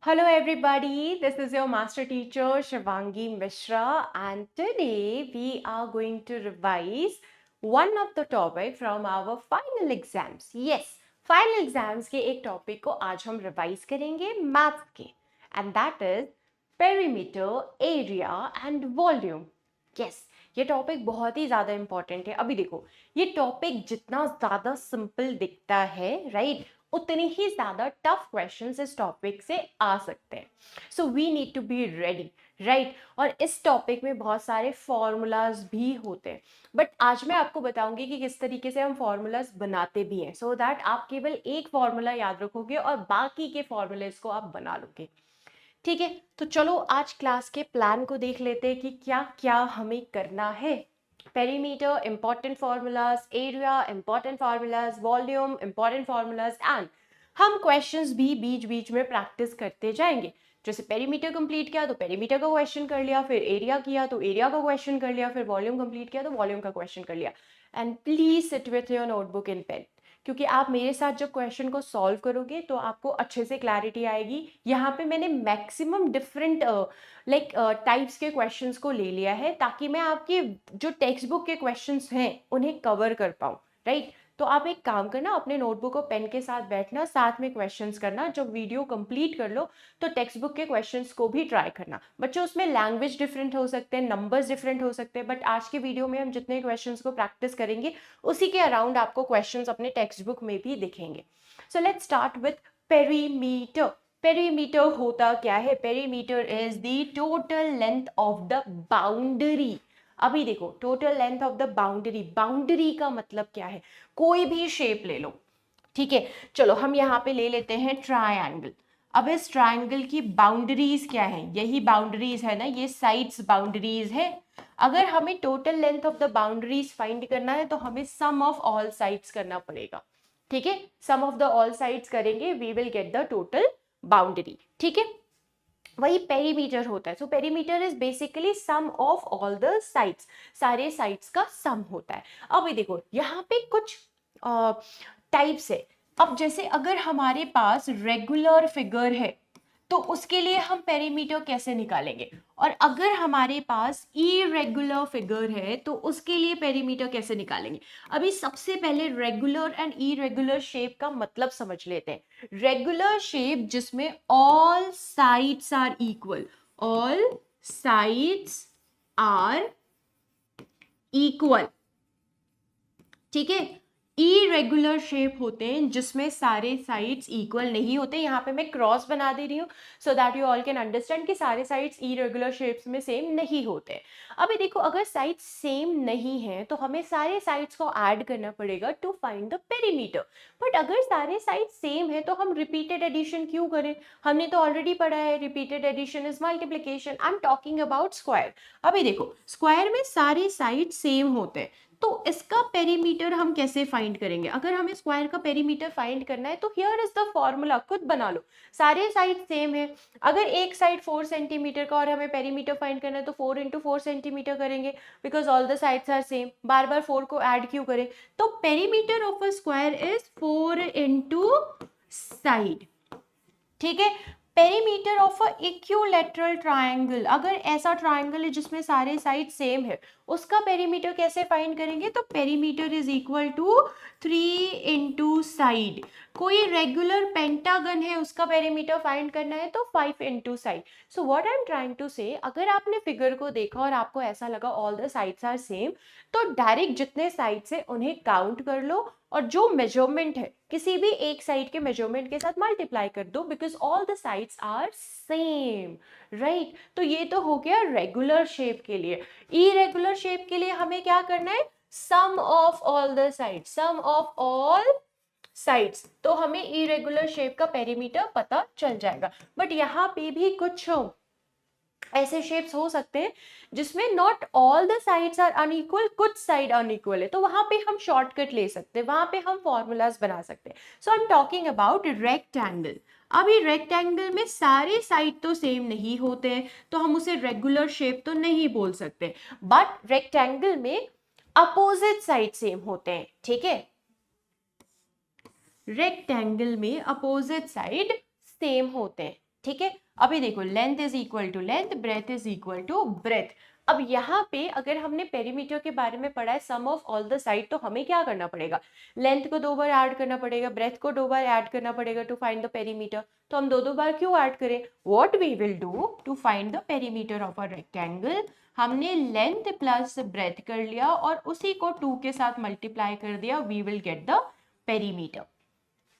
Hello everybody, this is your master teacher Shivangi Mishra and today we are going to revise one of the topic from our final exams. Yes, final exams के एक topic को आज हम revise करेंगे math के and that is perimeter, area and volume. Yes, ये topic बहुत ही ज़्यादा इंपॉर्टेंट है. अभी देखो, ये टॉपिक जितना ज़्यादा सिंपल दिखता है राइट, उतनी ही ज़्यादा टफ क्वेश्चंस इस टॉपिक से आ सकते हैं. So we need to be ready right. और इस टॉपिक में बहुत सारे फॉर्मूलाज भी होते हैं, बट आज मैं आपको बताऊंगी कि किस तरीके से हम फॉर्मूलाज बनाते भी हैं, सो दैट आप केवल एक फॉर्मूला याद रखोगे और बाकी के फॉर्मूलेज को आप बना लोगे. ठीक है, तो चलो आज क्लास के प्लान को देख लेते हैं कि क्या क्या हमें करना है. Perimeter important formulas, area important formulas, volume important formulas and हम क्वेश्चंस भी बीच बीच में प्रैक्टिस करते जाएंगे. जैसे पेरीमीटर कंप्लीट किया तो पेरीमीटर का क्वेश्चन कर लिया, फिर एरिया किया तो एरिया का क्वेश्चन कर लिया, फिर वॉल्यूम कंप्लीट किया तो वॉल्यूम का क्वेश्चन कर लिया. And please sit with your notebook and pen, क्योंकि आप मेरे साथ जब क्वेश्चन को सॉल्व करोगे तो आपको अच्छे से क्लैरिटी आएगी. यहाँ पे मैंने मैक्सिमम डिफरेंट टाइप्स के क्वेश्चंस को ले लिया है ताकि मैं आपके जो टेक्स्ट बुक के क्वेश्चंस हैं उन्हें कवर कर पाऊँ राइट. तो आप एक काम करना, अपने नोटबुक और पेन के साथ बैठना, साथ में क्वेश्चंस करना. जब वीडियो कंप्लीट कर लो तो टेक्स्ट बुक के क्वेश्चंस को भी ट्राई करना. बच्चों उसमें लैंग्वेज डिफरेंट हो सकते हैं, नंबर्स डिफरेंट हो सकते हैं, बट आज के वीडियो में हम जितने क्वेश्चंस को प्रैक्टिस करेंगे उसी के अराउंड आपको क्वेश्चंस अपने टेक्स्ट बुक में भी दिखेंगे. So let's start with perimeter. Perimeter होता क्या है? Perimeter is the total length of the boundary. अभी देखो, total length of the boundary, boundary का मतलब क्या है? कोई भी शेप ले लो. ठीक है, चलो हम यहाँ पे ले लेते हैं ट्रायंगल. अब इस ट्रायंगल की बाउंड्रीज क्या है? यही बाउंड्रीज है ना, ये साइड्स बाउंड्रीज है. अगर हमें total length of the boundaries find करना है तो हमें सम ऑफ ऑल साइड्स करना पड़ेगा. ठीक है, sum of the all sides करेंगे, we will get the total boundary. ठीक है, वही पेरीमीटर होता है. So perimeter is basically sum of all the sides, सारे साइड्स का सम होता है. अभी देखो यहाँ पे कुछ टाइप्स है. अब जैसे अगर हमारे पास रेगुलर फिगर है तो उसके लिए हम पेरीमीटर कैसे निकालेंगे, और अगर हमारे पास इरेगुलर फिगर है तो उसके लिए पेरीमीटर कैसे निकालेंगे. अभी सबसे पहले रेगुलर एंड इरेगुलर शेप का मतलब समझ लेते हैं. रेगुलर शेप जिसमें all sides are equal, all sides are equal. ठीक है, इरेगुलर शेप होते हैं जिसमें सारे साइड्स इक्वल नहीं होते. यहाँ पे मैं क्रॉस बना दे रही हूँ so that you all can understand कि सारे साइड्स इरेगुलर शेप्स में सेम नहीं होते. अभी देखो, अगर साइड्स सेम नहीं है तो हमें सारे साइड्स को ऐड करना पड़ेगा to find the perimeter. But अगर सारे साइड्स सेम है तो हम रिपीटेड एडिशन क्यों करें? हमने तो ऑलरेडी पढ़ा है repeated addition is multiplication. I am talking about square. अभी देखो, स्क्वायर में सारे साइड्स सेम होते हैं तो इसका पेरीमीटर हम कैसे फाइंड करेंगे? अगर हमें स्क्वायर का पेरीमीटर फाइंड करना है तो हियर इज द फॉर्मूला, खुद बना लो. सारे साइड सेम है, अगर एक साइड 4 सेंटीमीटर का और हमें पेरीमीटर फाइंड करना है तो 4 इंटू 4 सेंटीमीटर करेंगे because all the sides are same. बार बार 4 को ऐड क्यों करें? तो perimeter of a square is 4 into side. ठीक है, perimeter of a equilateral triangle, अगर ऐसा ट्रायंगल है जिसमें सारे साइड सेम है उसका पेरीमीटर कैसे फाइंड करेंगे? तो perimeter is equal to 3 into side. कोई रेगुलर पेंटागन है उसका पेरीमीटर फाइंड करना है तो 5 into side. So what I am trying to say, अगर आपने फिगर को देखा और आपको ऐसा लगा all the sides are same, तो डायरेक्ट जितने साइड्स है उन्हें काउंट कर लो और जो मेजरमेंट है किसी भी एक साइड के मेजरमेंट के साथ मल्टीप्लाई कर दो because all the sides are same right. तो ये तो हो गया रेगुलर शेप के लिए. इरेगुलर शेप के लिए हमें क्या करना है? Sum of all the sides, sum of all sides. तो हमें इरेगुलर शेप का पेरीमीटर पता चल जाएगा. बट यहाँ पे भी कुछ ऐसे शेप्स हो सकते हैं जिसमें not all the sides are unequal, कुछ साइड अनइक्वल है, तो वहां पे हम शॉर्टकट ले सकते हैं, वहां पे हम फॉर्मूलाज बना सकते हैं. So I am talking about rectangle. अभी रेक्टेंगल में सारे साइड तो सेम नहीं होते हैं तो हम उसे रेगुलर शेप तो नहीं बोल सकते, बट रेक्टेंगल में अपोजिट साइड सेम होते हैं. ठीक है, रेक्टेंगल में अपोजिट साइड सेम होते हैं. ठीक है, अभी देखो length is equal to length, breadth is equal to breadth. अब यहाँ पे अगर हमने पेरीमीटर के बारे में पढ़ा है sum of all the side, तो हमें क्या करना पड़ेगा, लेंथ को 2 बार ऐड करना पड़ेगा, ब्रेथ को 2 बार ऐड करना पड़ेगा टू फाइंड द पेरीमीटर। तो हम 2 बार क्यों ऐड करें, what we will do to find the perimeter of a rectangle, हमने लेंथ प्लस ब्रेथ कर लिया और उसी को 2 के साथ मल्टीप्लाई कर दिया, we will get the perimeter.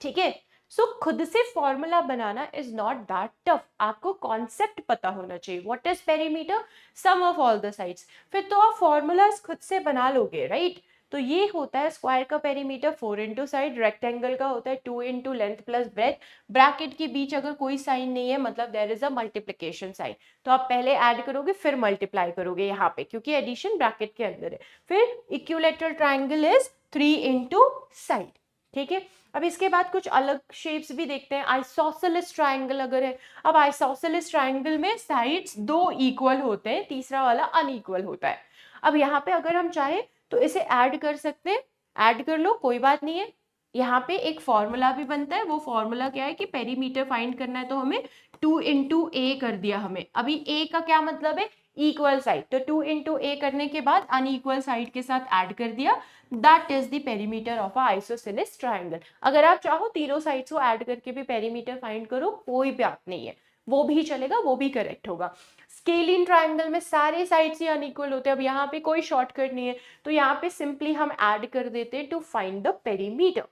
ठीक है, सो खुद से फॉर्मूला बनाना इज नॉट दैट टफ, आपको कॉन्सेप्ट पता होना चाहिए, what is perimeter, sum of all the sides, फिर तो आप फॉर्मूलाज खुद से बना लोगे, राइट। तो ये होता है स्क्वायर का पेरीमीटर 4 इंटू साइड, रेक्टेंगल का होता है 2 into length plus breadth, bracket के बीच अगर कोई साइन नहीं है मतलब there is a multiplication sign, तो आप पहले ऐड करोगे फिर मल्टीप्लाई करोगे यहाँ पे, क्योंकि एडिशन ब्रैकेट के अंदर है। फिर equilateral triangle is 3 into side. ठीक है, अब इसके बाद कुछ अलग शेप्स भी देखते हैं। आइसोसेलेस ट्राइंगल अगर है, अब आइसोसेलेस ट्राइंगल में साइड्स 2 इक्वल होते हैं, तीसरा वाला अनइक्वल होता है। अब यहाँ पे अगर हम चाहें तो इसे ऐड कर सकते हैं, ऐड कर लो कोई बात नहीं है। यहाँ पे एक फॉर्मूला भी बनता है, वो फॉर्मूला क्या है कि पेरीमीटर फाइंड करना है तो हमें 2 इंटू ए कर दिया हमें। अभी ए का क्या मतलब है, इक्वल साइड, तो 2 इंटू ए करने के बाद अनइक्वल साइड के साथ ऐड कर दिया, that is the perimeter of a isosceles triangle. अगर आप चाहो तीनों साइड्स को ऐड करके भी पेरीमीटर फाइंड करो, कोई बात नहीं है, वो भी चलेगा, वो भी करेक्ट होगा। स्केलिन ट्राइंगल में सारे साइड्स ही अनइक्वल होते हैं, अब यहाँ पे कोई शॉर्टकट नहीं है, तो यहाँ पे सिंपली हम ऐड कर देते हैं टू फाइंड द पेरीमीटर।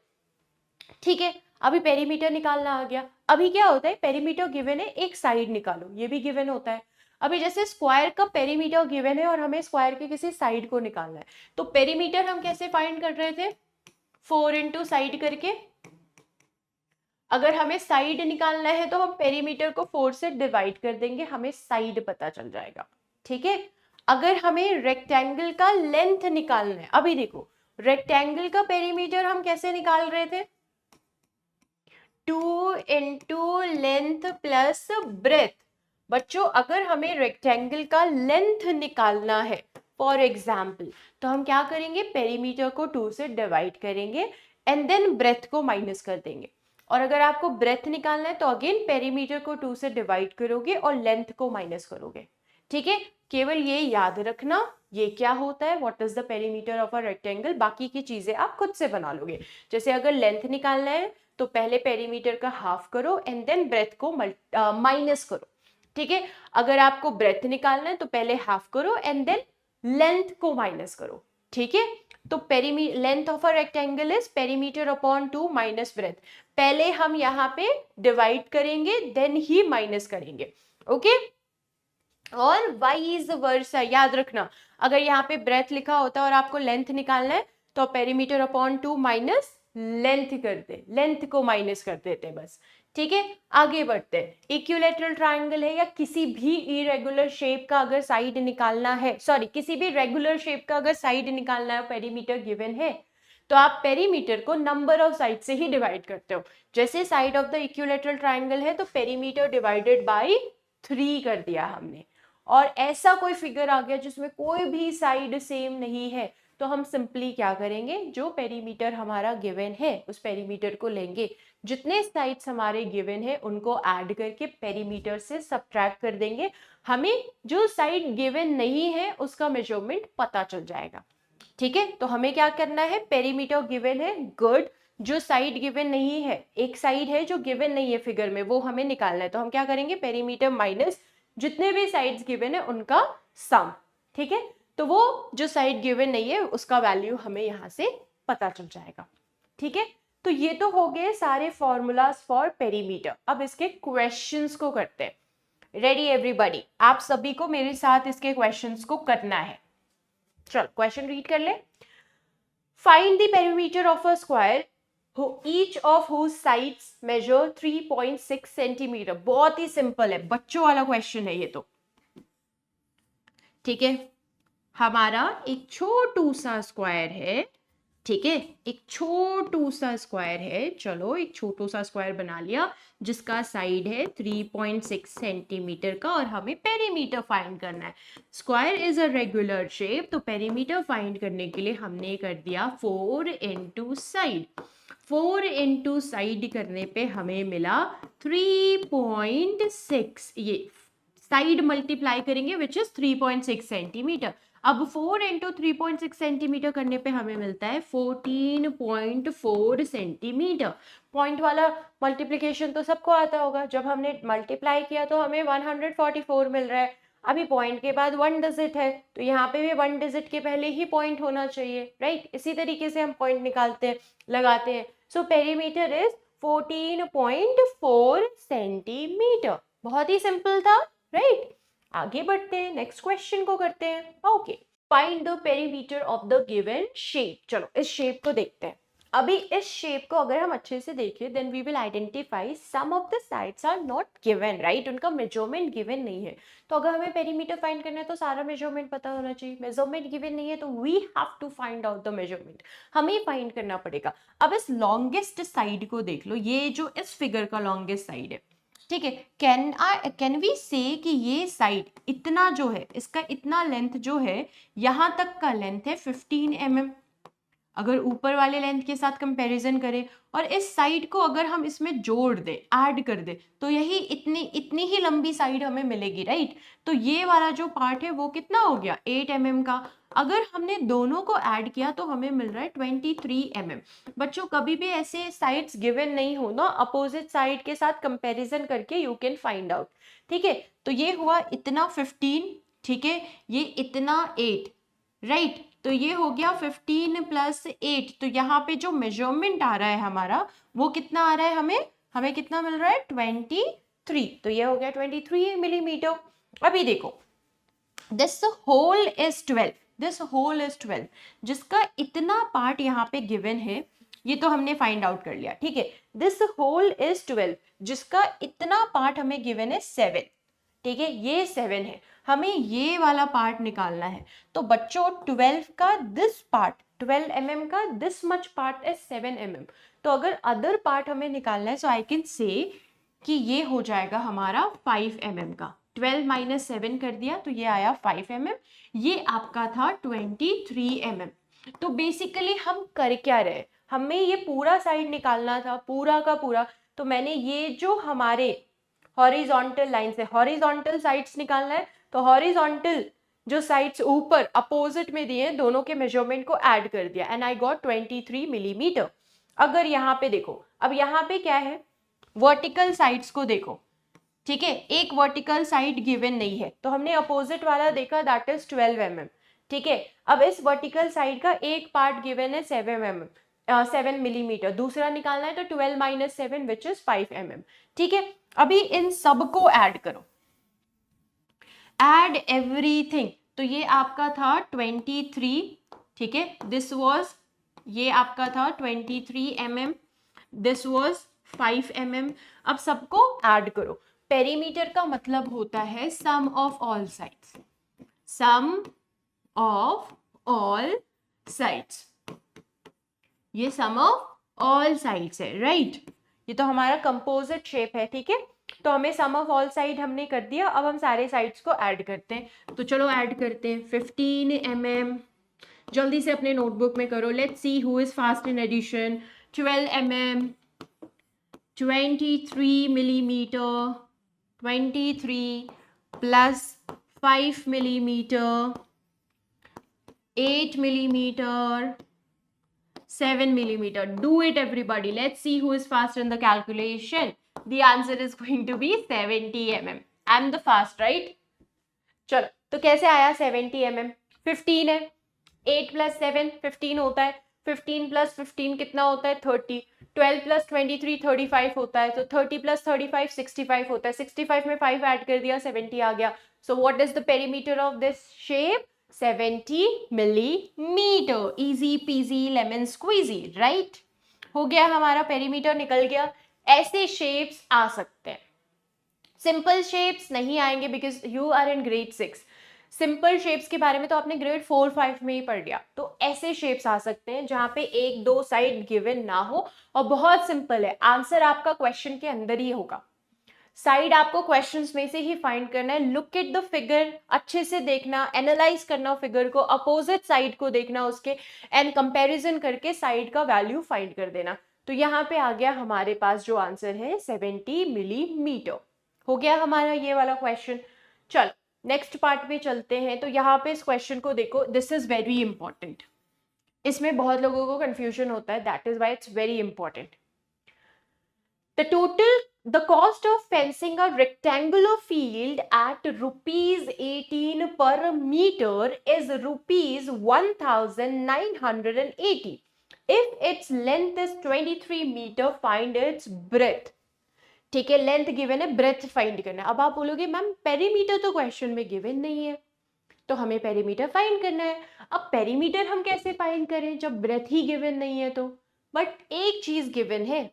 ठीक है, अभी पेरीमीटर निकालना आ गया। अभी क्या होता है, पेरीमीटर गिवन है, एक साइड निकालो, ये भी गिवन होता है। अभी जैसे स्क्वायर का पेरीमीटर गिवन है और हमें स्क्वायर के किसी साइड को निकालना है, तो पेरीमीटर हम कैसे फाइंड कर रहे थे, 4 इंटू साइड करके। अगर हमें साइड निकालना है तो हम पेरीमीटर को 4 से डिवाइड कर देंगे, हमें साइड पता चल जाएगा। ठीक है, अगर हमें रेक्टेंगल का लेंथ निकालना है, अभी देखो रेक्टेंगल का पेरीमीटर हम कैसे निकाल रहे थे, 2 इंटू लेंथ प्लस ब्रेथ। बच्चों अगर हमें रेक्टेंगल का लेंथ निकालना है फॉर एग्जाम्पल, तो हम क्या करेंगे, पेरीमीटर को 2 से डिवाइड करेंगे एंड देन ब्रेथ को माइनस कर देंगे। और अगर आपको ब्रेथ निकालना है तो अगेन पेरीमीटर को 2 से डिवाइड करोगे और लेंथ को माइनस करोगे। ठीक है, केवल ये याद रखना ये क्या होता है, what is the perimeter of a rectangle, बाकी की चीजें आप खुद से बना लोगे। जैसे अगर लेंथ निकालना है तो पहले पेरीमीटर का हाफ करो एंड देन ब्रेथ को माइनस करो। ठीक है, अगर आपको ब्रेथ निकालना है तो पहले हाफ करो एंड देन लेंथ को माइनस करो। ठीक है, तो length of a rectangle is perimeter upon 2 minus breadth, पहले हम यहाँ पे डिवाइड करेंगे देन ही माइनस करेंगे। ओके, और वाइज वर्सा याद रखना, अगर यहाँ पे ब्रेथ लिखा होता है और आपको लेंथ निकालना है तो पेरीमीटर अपॉन 2 माइनस लेंथ करते, लेंथ को माइनस कर देते बस। ठीक है, आगे बढ़ते हैं। इक्विलैटरल ट्राइंगल है या किसी भी इरेगुलर शेप का अगर साइड निकालना है, सॉरी किसी भी रेगुलर शेप का अगर साइड निकालना है, पेरीमीटर गिवन है, तो आप पेरीमीटर को नंबर ऑफ साइड से ही डिवाइड करते हो। जैसे side of the equilateral triangle है तो पेरीमीटर डिवाइडेड बाय 3 कर दिया हमने। और ऐसा कोई फिगर आ गया जिसमें कोई भी साइड सेम नहीं है, तो हम सिंपली क्या करेंगे, जो पेरीमीटर हमारा गिवन है उस पेरीमीटर को लेंगे, जितने साइड्स हमारे गिवन है उनको ऐड करके पेरीमीटर से सब्ट्रैक्ट कर देंगे, हमें जो साइड गिवन नहीं है उसका मेजरमेंट पता चल जाएगा। ठीक है, तो हमें क्या करना है, पेरीमीटर गिवन है, गुड, जो साइड गिवन नहीं है, एक साइड है जो गिवन नहीं है फिगर में, वो हमें निकालना है, तो हम क्या करेंगे, पेरीमीटर माइनस जितने भी साइड्स गिवन है उनका सम। ठीक है, तो वो जो साइड गिवन नहीं है उसका वैल्यू हमें यहाँ से पता चल जाएगा। ठीक है, तो ये तो हो गए सारे फॉर्मूलाज फॉर पेरीमीटर। अब इसके क्वेश्चंस को करते हैं। रेडी एवरीबॉडी, आप सभी को मेरे साथ इसके क्वेश्चंस को करना है। चलो क्वेश्चन रीड कर ले। Find the perimeter of a square each of whose sides measure 3.6 centimetre. बहुत ही सिंपल है, बच्चों वाला क्वेश्चन है ये तो। ठीक है, हमारा एक छोटू सा स्क्वायर है, ठीक है, एक छोटू सा स्क्वायर है, चलो एक छोटू सा स्क्वायर बना लिया जिसका साइड है 3.6 सेंटीमीटर का और हमें पेरीमीटर फाइंड करना है। Square is a regular shape, तो पेरीमीटर फाइंड करने के लिए हमने कर दिया 4 इंटू साइड। 4 इंटू साइड करने पे हमें मिला 3.6, ये साइड मल्टीप्लाई करेंगे विच इज 3.6 सेंटीमीटर। अब 4 इंटू 3.6 सेंटीमीटर करने पे हमें मिलता है 14.4 सेंटीमीटर। पॉइंट वाला मल्टीप्लिकेशन तो सबको आता होगा, जब हमने मल्टीप्लाई किया तो हमें 144 मिल रहा है। अभी पॉइंट के बाद 1 डिजिट है, तो यहाँ पे भी 1 डिजिट के पहले ही पॉइंट होना चाहिए, राइट? इसी तरीके से हम पॉइंट निकालते हैं, लगाते हैं। सो पेरीमीटर इज 14.4 सेंटीमीटर। बहुत ही सिंपल था, राइट? आगे बढ़ते हैं, नेक्स्ट क्वेश्चन को करते हैं। Okay, find the perimeter of the given shape. चलो इस शेप को देखते हैं। अभी इस शेप को अगर हम अच्छे से देखें, then we will identify some of the sides are not given, right? उनका मेजरमेंट गिवन नहीं है। तो अगर हमें पेरीमीटर फाइंड करना है तो सारा मेजरमेंट पता होना चाहिए। मेजरमेंट गिवन नहीं है तो we have to find out the measurement, हमें फाइंड करना पड़ेगा। अब इस लॉन्गेस्ट साइड को देख लो, ये जो इस फिगर का लॉन्गेस्ट साइड है, ठीक है। कैन वी से कि ये साइड इतना जो है, इसका इतना लेंथ जो है, यहां तक का लेंथ है 15 mm। अगर ऊपर वाले लेंथ के साथ कंपैरिजन करें और इस साइड को अगर हम इसमें जोड़ दें, ऐड कर दें, तो यही इतनी ही लंबी साइड हमें मिलेगी, राइट? तो ये वाला जो पार्ट है वो कितना हो गया, 8 mm का। अगर हमने दोनों को ऐड किया तो हमें मिल रहा है 23 mm। बच्चों कभी भी ऐसे साइड्स गिवन नहीं हो ना, अपोजिट साइड के साथ कंपैरिजन करके यू कैन फाइंड आउट, ठीक है? तो ये हुआ इतना 15, ठीक है, ये इतना 8, राइट? तो ये हो गया 15 + 8। तो यहाँ पे जो मेजरमेंट आ रहा है हमारा, वो कितना आ रहा है, हमें कितना मिल रहा है, 23। तो ये हो गया 23 मिलीमीटर। अभी देखो, दिस होल इज 12, जिसका इतना पार्ट यहाँ पे गिवन है, ये तो हमने फाइंड आउट कर लिया, ठीक है। दिस होल इज 12, जिसका इतना पार्ट हमें गिवन है 7, ठीक है, ये 7 है। हमें ये वाला पार्ट निकालना है। तो बच्चों 12 का दिस पार्ट, 12 mm का this much part is 7 mm। तो अगर अदर पार्ट हमें निकालना है, सो आई कैन से कि ये हो जाएगा हमारा 5 mm का। 12 - 7 कर दिया तो ये आया 5 mm। ये आपका था 23 mm। तो बेसिकली हम कर क्या रहे, हमें ये पूरा साइड निकालना था, पूरा का पूरा। तो मैंने ये जो हमारे हॉरिजॉन्टल लाइन से हॉरिजॉन्टल साइड्स निकालना है, तो हॉरिजॉन्टल जो साइड्स ऊपर अपोजिट में दिए हैं, दोनों के मेजरमेंट को ऐड कर दिया एंड आई गॉट 23 मिलीमीटर। अगर यहाँ पे देखो, अब यहाँ पे क्या है, वर्टिकल साइड्स को देखो, ठीक है, एक वर्टिकल साइड गिवन नहीं है, तो हमने अपोजिट वाला देखा, दैट इज 12 mm, ठीक है। अब इस वर्टिकल साइड का एक पार्ट गिवन है 7 मिलीमीटर, दूसरा निकालना है, तो 12 - 7 विच इज 5 mm, ठीक है। अभी इन सब को ऐड करो, ऐड एवरीथिंग। तो ये आपका था 23, ठीक है, दिस वाज, ये आपका था 23 mm, दिस वाज 5 mm। अब सबको ऐड करो। पेरीमीटर का मतलब होता है sum of all sides, sum of all sides, ये सम ऑफ ऑल साइड्स है, राइट? ये तो हमारा कंपोजिट शेप है, ठीक है। तो हमें सम ऑफ ऑल साइड हमने कर दिया, अब हम सारे साइड्स को ऐड करते हैं। तो चलो ऐड करते हैं। 15 mm, जल्दी से अपने नोटबुक में करो, let's see who is fast in addition. 12 mm, 23 millimetre, 23 plus 5 millimetre, 8 millimeter, 7 millimeter. Do it everybody. Let's see who is fast in the calculation. The answer is going to be 70 mm. I'm the fast, right? चलो, तो कैसे आया 70 mm? 15 है, 8 + 7 15 होता है, 15 + 15 कितना होता है, 30, 12 + 23 35 होता है, तो 30 + 35 65 होता है, 65 में 5 ऐड कर दिया, 70 आ गया। So what is the perimeter of this shape? 70 millimetre. Easy peasy lemon squeezy, right? हो गया, हमारा पेरीमीटर निकल गया। ऐसे शेप्स आ सकते हैं, सिंपल शेप्स नहीं आएंगे because you are in grade 6। Simple shapes के बारे में तो आपने ग्रेड 4-5 में ही पढ़ लिया। तो ऐसे शेप्स आ सकते हैं जहां पे 1-2 साइड गिवन ना हो और बहुत सिंपल है, आंसर आपका क्वेश्चन के अंदर ही होगा। साइड आपको क्वेश्चंस में से ही फाइंड करना है। लुक एट द फिगर, अच्छे से देखना, एनालाइज करना फिगर को, अपोजिट साइड को देखना उसके, एंड कंपैरिजन करके साइड का वैल्यू फाइंड कर देना। तो यहाँ पे आ गया हमारे पास जो आंसर है 70 मिलीमीटर। हो गया हमारा ये वाला क्वेश्चन। चलो नेक्स्ट पार्ट में चलते हैं। तो यहाँ पे इस क्वेश्चन को देखो, दिस इज वेरी इंपॉर्टेंट। इसमें बहुत लोगों को कंफ्यूजन होता है, that is why it's very important. The cost of fencing a rectangular field at rupees 18 per meter is rupees 1980. If its length is 23 meter, find its breadth. ठीक है, length given है, breath find करना है। अब आप बोलोगे ma'am perimeter तो question में गिवन नहीं है, तो हमें पेरीमीटर फाइंड करना है। अब पेरीमीटर हम कैसे फाइंड करें जब ब्रेथ ही गिवन नहीं है? तो बट एक चीज गिवन है,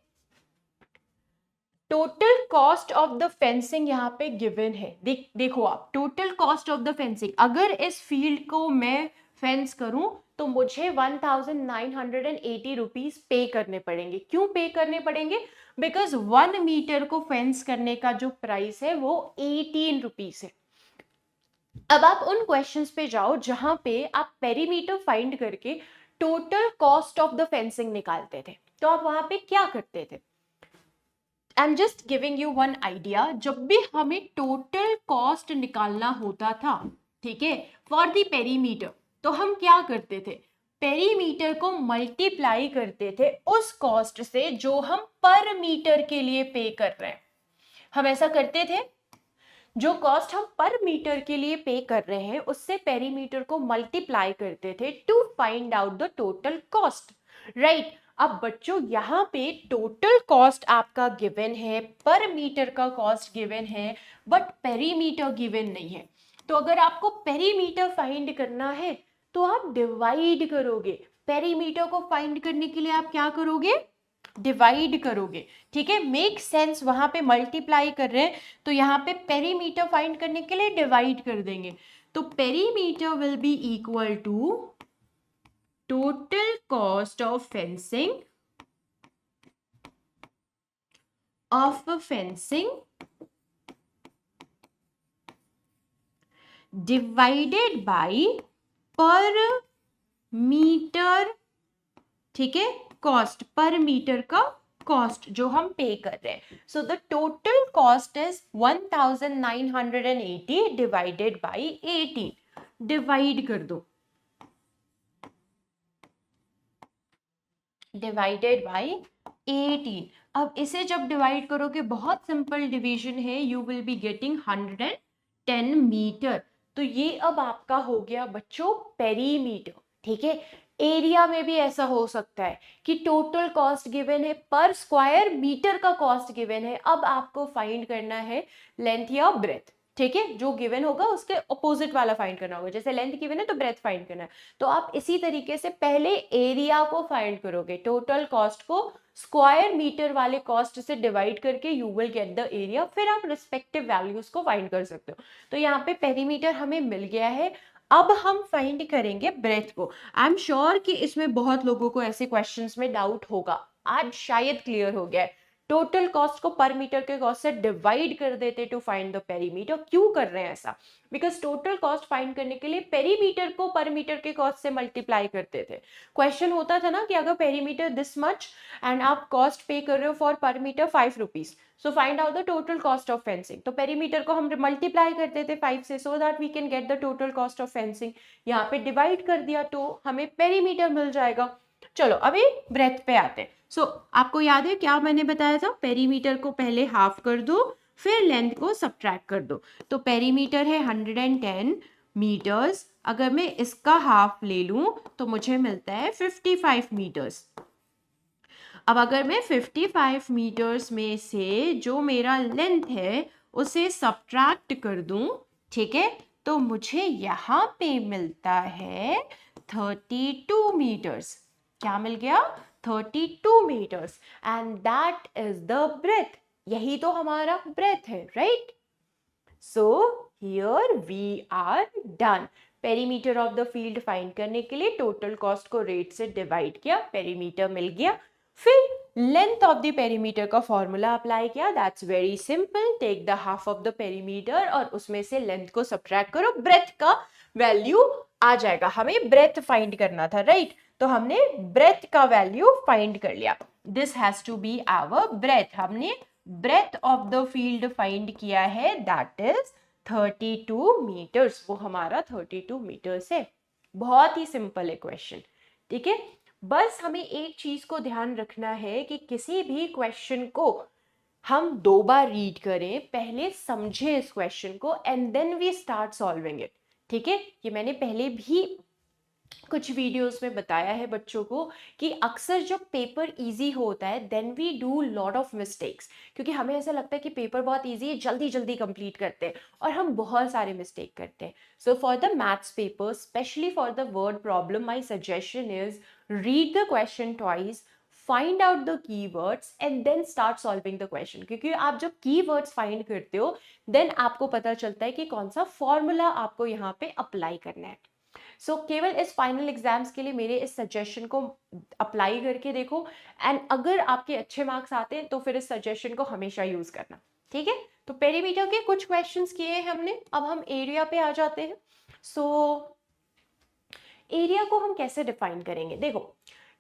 total cost of the fencing यहाँ पे गिवन है। देखो आप, total cost of the fencing, अगर इस फील्ड को मैं फेंस करूं तो मुझे 1980 रुपीज पे करने पड़ेंगे। क्यों पे करने पड़ेंगे? बिकॉज 1 मीटर को फेंस करने का जो प्राइस है वो 18 रुपीज है। अब आप उन क्वेश्चंस पे जाओ जहां पे आप पेरीमीटर फाइंड करके total cost of the fencing निकालते थे। तो आप वहां पे क्या करते थे? I am just giving you one idea. जब भी हमें टोटल कॉस्ट निकालना होता था, ठीक है, फॉर द पेरीमीटर, तो हम क्या करते थे? पेरीमीटर को मल्टीप्लाई करते थे उस कॉस्ट से जो हम पर मीटर के लिए पे कर रहे हैं। हम ऐसा करते थे, जो कॉस्ट हम पर मीटर के लिए पे कर रहे हैं उससे पेरीमीटर को मल्टीप्लाई करते थे to find out the total cost, right. अब बच्चों यहाँ पे टोटल कॉस्ट आपका गिवन है, पर मीटर का कॉस्ट गिवन है, बट पेरीमीटर गिवन नहीं है। तो अगर आपको पेरीमीटर फाइंड करना है तो आप डिवाइड करोगे। पेरीमीटर को फाइंड करने के लिए आप क्या करोगे? डिवाइड करोगे, ठीक है, मेक सेंस। वहां पे मल्टीप्लाई कर रहे हैं तो यहाँ पे पेरीमीटर फाइंड करने के लिए डिवाइड कर देंगे। तो perimeter will be equal to total cost of fencing divided by per metre, ठीक है, कॉस्ट, पर मीटर का कॉस्ट जो हम पे कर रहे हैं। So the total cost is 1980 divided by 18। Divide कर दो, डिवाइडेड बाई 18। अब इसे जब डिवाइड करोगे, बहुत सिंपल डिवीजन है, you will be getting 110 metre. तो ये अब आपका हो गया बच्चों पेरीमीटर, ठीक है। एरिया में भी ऐसा हो सकता है कि टोटल कॉस्ट गिवन है, पर स्क्वायर मीटर का कॉस्ट गिवन है। अब आपको फाइंड करना है लेंथ या ब्रेथ, ठीक है, जो गिवन होगा उसके अपोजिट वाला फाइंड करना होगा। जैसे लेंथ गिवन है तो ब्रेथ फाइंड करना है। तो आप इसी तरीके से पहले एरिया को फाइंड करोगे, टोटल कॉस्ट को स्क्वायर मीटर वाले कॉस्ट से डिवाइड करके you will get the area. फिर आप रिस्पेक्टिव वैल्यूज को फाइंड कर सकते हो। तो यहाँ पे पेरीमीटर हमें मिल गया है। अब हम फाइंड करेंगे ब्रेथ को। आई एम श्योर कि इसमें बहुत लोगों को ऐसे क्वेश्चंस में डाउट होगा, आज शायद क्लियर हो गया है। टोटल कॉस्ट को पर मीटर के कॉस्ट से डिवाइड कर देते टू फाइंड द पेरीमीटर। क्यों कर रहे हैं ऐसा? बिकॉज टोटल कॉस्ट फाइंड करने के लिए पेरीमीटर को पर मीटर के कॉस्ट से मल्टीप्लाई करते थे। क्वेश्चन होता था ना कि अगर पेरीमीटर दिस मच एंड आप कॉस्ट पे कर रहे हो for per metre 5 rupees, so find out the total cost of fencing. तो पेरीमीटर को हम मल्टीप्लाई करते थे 5 से, so that we can get the total cost of fencing. यहाँ पे डिवाइड कर दिया तो हमें पेरीमीटर मिल जाएगा। चलो अभी ब्रेथ पे आते हैं। सो आपको याद है क्या मैंने बताया था? पेरीमीटर को पहले हाफ कर दो, फिर लेंथ को सब्ट्रैक्ट कर दो। तो पेरीमीटर है 110 मीटर्स, अगर मैं इसका हाफ ले लूं तो मुझे मिलता है 55 मीटर्स। अब अगर मैं 55 मीटर्स में से जो मेरा लेंथ है उसे सब्ट्रैक्ट कर दूं, ठीक है, तो मुझे यहाँ पे मिलता है 32 मीटर्स। क्या मिल गया? 32 metres, and that is the breadth. यही तो हमारा ब्रेथ है, right? So here we are done. Perimeter of the field find करने के लिए टोटल कॉस्ट को रेट से डिवाइड किया, पेरीमीटर मिल गया। फिर लेंथ ऑफ द पेरीमीटर का फॉर्मूला अप्लाई किया, that's very simple. Take the half of the perimeter और उसमें से लेंथ को सब्ट्रैक्ट करो, ब्रेथ का वैल्यू आ जाएगा। हमें ब्रेथ फाइंड करना था, राइट? तो हमने ब्रेथ का वैल्यू फाइंड कर लिया। This has to be our breadth. हमने breadth of the field find किया है, दैट इज 32 मीटर्स। वो हमारा 32 मीटर्स है। बहुत ही सिंपल है क्वेश्चन, ठीक है। बस हमें एक चीज को ध्यान रखना है कि किसी भी क्वेश्चन को हम 2 बार रीड करें, पहले समझे इस क्वेश्चन को and then we start solving it, ठीक है। ये मैंने पहले भी कुछ वीडियोस में बताया है बच्चों को कि अक्सर जब पेपर इजी होता है then we do lot of mistakes, क्योंकि हमें ऐसा लगता है कि पेपर बहुत इजी है, जल्दी जल्दी कंप्लीट करते हैं और हम बहुत सारे मिस्टेक करते हैं। So for the maths paper, specially for the word problem, my suggestion is read the question twice, find out the keywords and then start solving the question. क्योंकि आप जब कीवर्ड्स फाइंड करते हो देन आपको पता चलता है कि कौन सा फॉर्मूला आपको यहाँ पे अप्लाई करना है। सो केवल इस फाइनल एग्जाम्स के लिए मेरे इस सजेशन को अप्लाई करके देखो एंड अगर आपके अच्छे मार्क्स आते हैं तो फिर इस सजेशन को हमेशा यूज करना, ठीक है। तो पेरीमीटर के कुछ क्वेश्चंस किए हैं हमने, अब हम एरिया पे आ जाते हैं। सो एरिया को हम कैसे डिफाइन करेंगे, देखो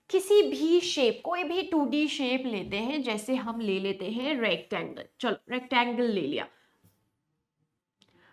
किसी भी शेप, कोई भी 2D शेप लेते हैं, जैसे हम ले लेते हैं रेक्टेंगल। चलो रेक्टेंगल ले लिया,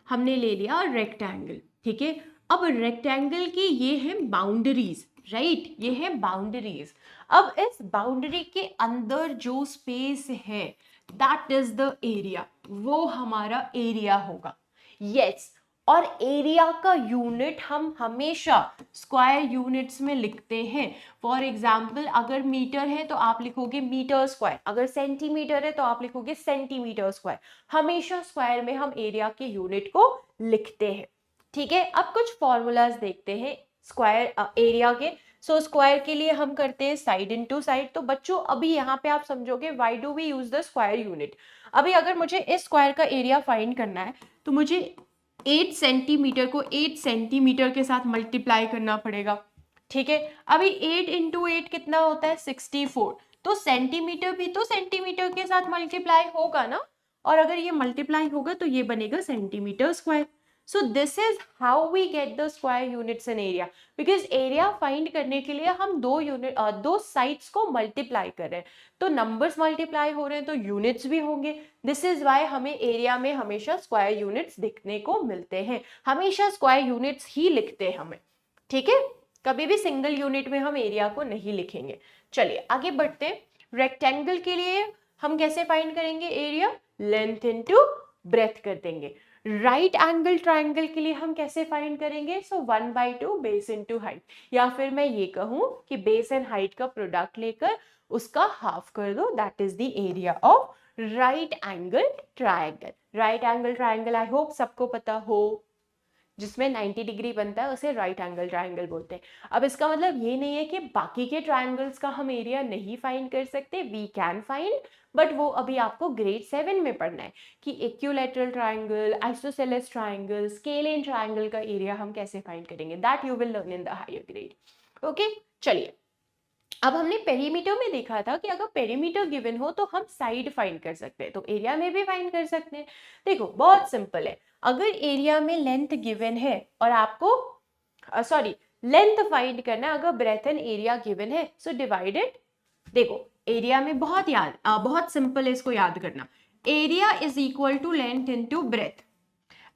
हमने ले लिया रेक्टेंगल, ठीक है। अब रेक्टेंगल की ये है बाउंड्रीज, राइट, ये है बाउंड्रीज। अब इस बाउंड्री के अंदर जो स्पेस है दैट इज द एरिया, वो हमारा एरिया होगा। यस, और एरिया का यूनिट हम हमेशा स्क्वायर यूनिट्स में लिखते हैं। फॉर एग्जाम्पल अगर मीटर है तो आप लिखोगे मीटर स्क्वायर, अगर सेंटीमीटर है तो आप लिखोगे सेंटीमीटर स्क्वायर। हमेशा स्क्वायर में हम एरिया के यूनिट को लिखते हैं, ठीक है। अब कुछ फॉर्मूलाज देखते हैं स्क्वायर एरिया के। सो स्क्वायर के लिए हम करते हैं साइड इनटू साइड। तो बच्चों अभी यहाँ पे आप समझोगे why do we use the square unit. अभी अगर मुझे इस स्क्वायर का एरिया फाइंड करना है तो मुझे 8 सेंटीमीटर को 8 सेंटीमीटर के साथ मल्टीप्लाई करना पड़ेगा, ठीक है। अभी 8 इंटू 8 कितना होता है 64, तो सेंटीमीटर भी तो सेंटीमीटर के साथ मल्टीप्लाई होगा ना, और अगर ये मल्टीप्लाई होगा तो ये बनेगा centimetre square. So this is how we get the square units in area, because area find करने के लिए हम दो साइड्स को मल्टीप्लाई कर रहे हैं, तो नंबर्स मल्टीप्लाई हो रहे हैं तो यूनिट्स भी होंगे। दिस इज वाई हमें एरिया में हमेशा स्क्वायर यूनिट्स दिखने को मिलते हैं, हमेशा स्क्वायर यूनिट्स ही लिखते हैं हमें, ठीक है। कभी भी सिंगल यूनिट में हम एरिया को नहीं लिखेंगे। चलिए आगे बढ़ते हैं। रेक्टेंगल के लिए हम कैसे फाइंड करेंगे एरिया, लेंथ इनटू ब्रेथ कर देंगे। राइट एंगल ट्राइंगल के लिए हम कैसे फाइंड करेंगे, सो 1/2 बेस इनटू हाइट, या फिर मैं ये कहूं कि बेस एंड हाइट का प्रोडक्ट लेकर उसका हाफ कर दो, that is the area of right angle triangle. Right angle triangle I hope सबको पता हो, जिसमें 90 डिग्री बनता है उसे राइट एंगल ट्राइंगल बोलते हैं। अब इसका मतलब ये नहीं है कि बाकी के ट्राइंगल्स का हम एरिया नहीं फाइंड कर सकते, वी कैन फाइंड, बट वो अभी आपको ग्रेड 7 में पढ़ना है कि equilateral triangle, isosceles triangle, scalene triangle का एरिया हम कैसे फाइंड करेंगे, that you will learn in the higher grade. Okay, चलिए अब हमने पेरीमीटर में देखा था कि अगर पेरीमीटर गिवन हो तो हम साइड फाइंड कर सकते हैं, तो एरिया में भी फाइंड कर सकते हैं। देखो बहुत सिंपल है, अगर एरिया में लेंथ गिवन है और आपको लेंथ फाइंड करना है, अगर ब्रेथ एंड एरिया गिवन है, सो डिवाइडेड। देखो एरिया में बहुत सिंपल है इसको याद करना, area is equal to length into breadth.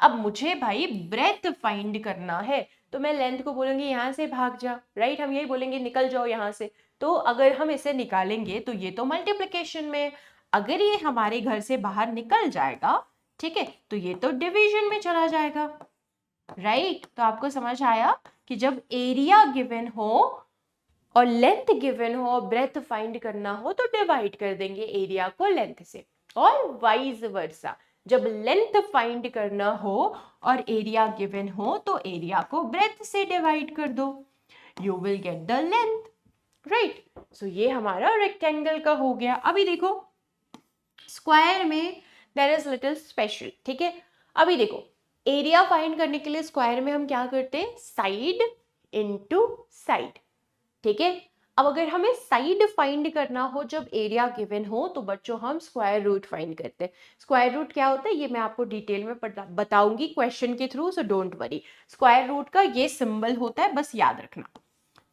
अब मुझे भाई ब्रेथ फाइंड करना है तो मैं लेंथ को बोलूंगी यहाँ से भाग जा, राइट, हम यही बोलेंगे निकल जाओ यहाँ से। तो अगर हम इसे निकालेंगे तो ये तो मल्टीप्लिकेशन में, अगर ये हमारे घर से बाहर निकल जाएगा, ठीक है, तो ये तो डिवीजन में चला जाएगा, राइट। तो आपको समझ आया कि जब एरिया गिवन हो और लेंथ गिवन हो और ब्रेथ फाइंड करना हो तो डिवाइड कर देंगे एरिया को लेंथ से, और वाइज वर्सा जब लेंथ फाइंड करना हो और एरिया गिवन हो तो एरिया को ब्रेथ से डिवाइड कर दो, you will get the length, right. सो ये हमारा रेक्टेंगल का हो गया। अभी देखो स्क्वायर में देयर इज लिटिल स्पेशल, ठीक है। अभी देखो एरिया फाइंड करने के लिए स्क्वायर में हम क्या करते हैं, साइड इनटू साइड, ठीक है। अब अगर हमें साइड फाइंड करना हो जब एरिया गिवन हो तो बच्चों हम स्क्वायर रूट फाइंड करते हैं। स्क्वायर रूट क्या होता है ये मैं आपको डिटेल में बताऊंगी क्वेश्चन के थ्रू, so don't worry. Square root का ये सिंबल होता है, बस याद रखना,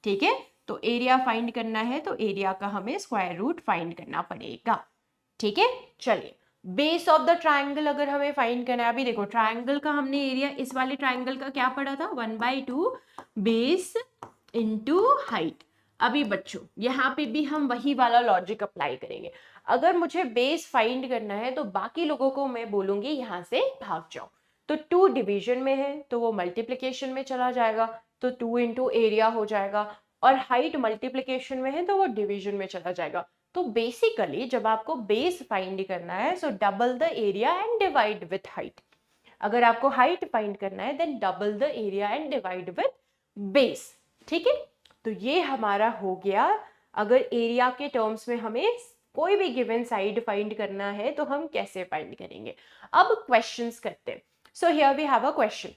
ठीक है। तो एरिया फाइंड करना है तो एरिया का हमें स्क्वायर रूट फाइंड करना पड़ेगा। ठीक है, चलिए बेस ऑफ द ट्राइंगल अगर हमें फाइंड करना है, अभी देखो ट्राइंगल का हमने एरिया इस वाले ट्राइंगल का क्या पढ़ा था, 1/2 बेस इनटू हाइट। अभी बच्चों यहाँ पे भी हम वही वाला लॉजिक अप्लाई करेंगे। अगर मुझे बेस फाइंड करना है तो बाकी लोगों को मैं बोलूंगी यहाँ से भाग जाओ। तो 2 डिवीजन में है तो वो मल्टीप्लिकेशन में चला जाएगा, तो 2 इंटू एरिया हो जाएगा, और हाइट मल्टीप्लिकेशन में है तो वो डिवीजन में चला जाएगा। तो बेसिकली जब आपको बेस फाइंड करना है so double the area and divide with height. अगर आपको हाइट फाइंड करना है then double the area and divide with base. ठीक है, तो ये हमारा हो गया। अगर एरिया के टर्म्स में हमें कोई भी गिवन साइड फाइंड करना है तो हम कैसे फाइंड करेंगे। अब क्वेश्चंस करते हैं। So here we have a question.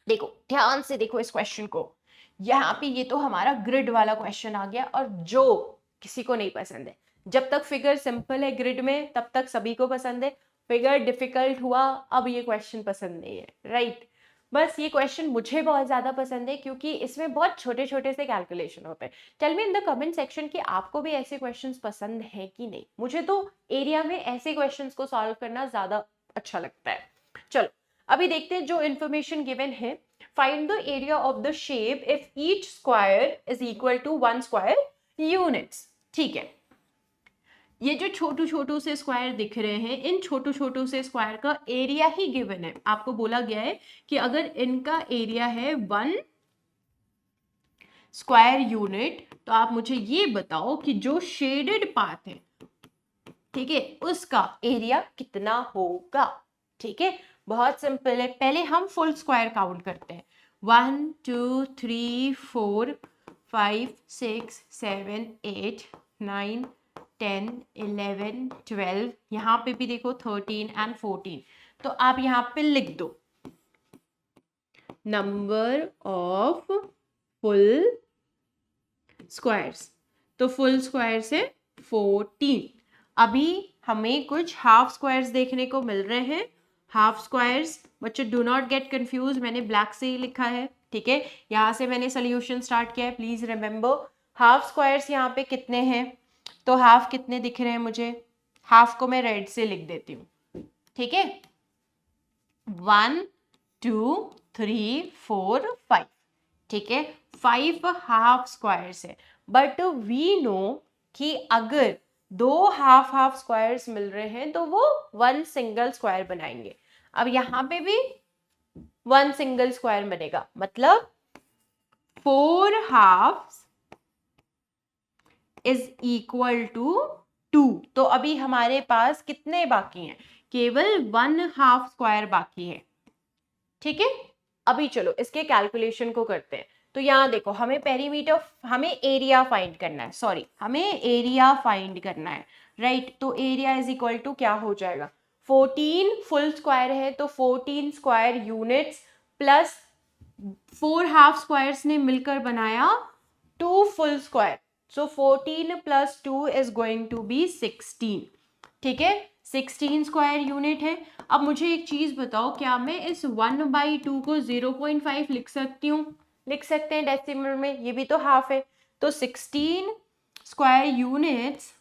देखो ध्यान से देखो इस क्वेश्चन को। यहाँ पे ये तो हमारा ग्रिड वाला क्वेश्चन आ गया, और जो किसी को नहीं पसंद है, जब तक फिगर सिंपल है ग्रिड में तब तक सभी को पसंद है, फिगर डिफिकल्ट हुआ अब ये क्वेश्चन पसंद नहीं है, राइट। बस ये क्वेश्चन मुझे बहुत ज्यादा पसंद है क्योंकि इसमें बहुत छोटे छोटे से कैलकुलेशन होते हैं। Tell me in the comment section कि आपको भी ऐसे क्वेश्चंस पसंद है कि नहीं। मुझे तो एरिया में ऐसे क्वेश्चंस को सॉल्व करना ज्यादा अच्छा लगता है। चलो अभी देखते हैं जो इन्फॉर्मेशन गिवन है। Find the area of the shape if each square is equal to 1 square units. ठीक है, ये जो छोटू छोटू से स्क्वायर दिख रहे हैं, इन छोटू छोटू से स्क्वायर का एरिया ही गिवन है। आपको बोला गया है कि अगर इनका एरिया है 1 स्क्वायर यूनिट, तो आप मुझे ये बताओ कि जो शेडेड पार्ट है, ठीक है, उसका एरिया कितना होगा। ठीक है, बहुत सिंपल है। पहले हम फुल स्क्वायर काउंट करते हैं। 1 2 3 4 5 6 7 8 9 10 11 12, यहाँ पे भी देखो 13 एंड 14। तो आप यहाँ पे लिख दो नंबर ऑफ फुल स्क्वायर्स। तो फुल स्क्वायर से 14। अभी हमें कुछ हाफ स्क्वायर्स देखने को मिल रहे हैं। हाफ स्क्वायर्स बच्चों डू नॉट गेट कंफ्यूज, मैंने ब्लैक से ही लिखा है। ठीक है, यहाँ से मैंने सोल्यूशन स्टार्ट किया है, प्लीज रिमेंबर। हाफ स्क्वायर्स यहाँ पे कितने हैं, तो हाफ कितने दिख रहे हैं मुझे, हाफ को मैं रेड से लिख देती हूँ। ठीक है, 1 2 3 4 5। ठीक है, 5 हाफ स्क्वायर्स है। बट वी नो कि अगर 2 हाफ हाफ स्क्वायर्स मिल रहे हैं तो वो 1 सिंगल स्क्वायर बनाएंगे। अब यहाँ पे भी 1 सिंगल स्क्वायर बनेगा, मतलब 4 हाफ इज इक्वल टू 2। तो अभी हमारे पास कितने बाकी हैं, केवल 1 हाफ स्क्वायर बाकी है। ठीक है, अभी चलो इसके कैलकुलेशन को करते हैं। तो यहाँ देखो हमें पेरीमीटर, हमें एरिया फाइंड करना है, सॉरी हमें एरिया फाइंड करना है, राइट। तो एरिया इज इक्वल टू क्या हो जाएगा, 14 फुल स्क्वायर है तो 14 square units plus 4 half squares ने मिलकर बनाया 2 full square. So 14 plus 2 is going to be 16। ठीक है, 16 स्क्वायर यूनिट है। अब मुझे एक चीज बताओ, क्या मैं इस 1/2 को 0.5 लिख सकती हूँ, लिख सकते हैं डेसिमल में, ये भी तो हाफ है। तो 16 स्क्वायर यूनिट्स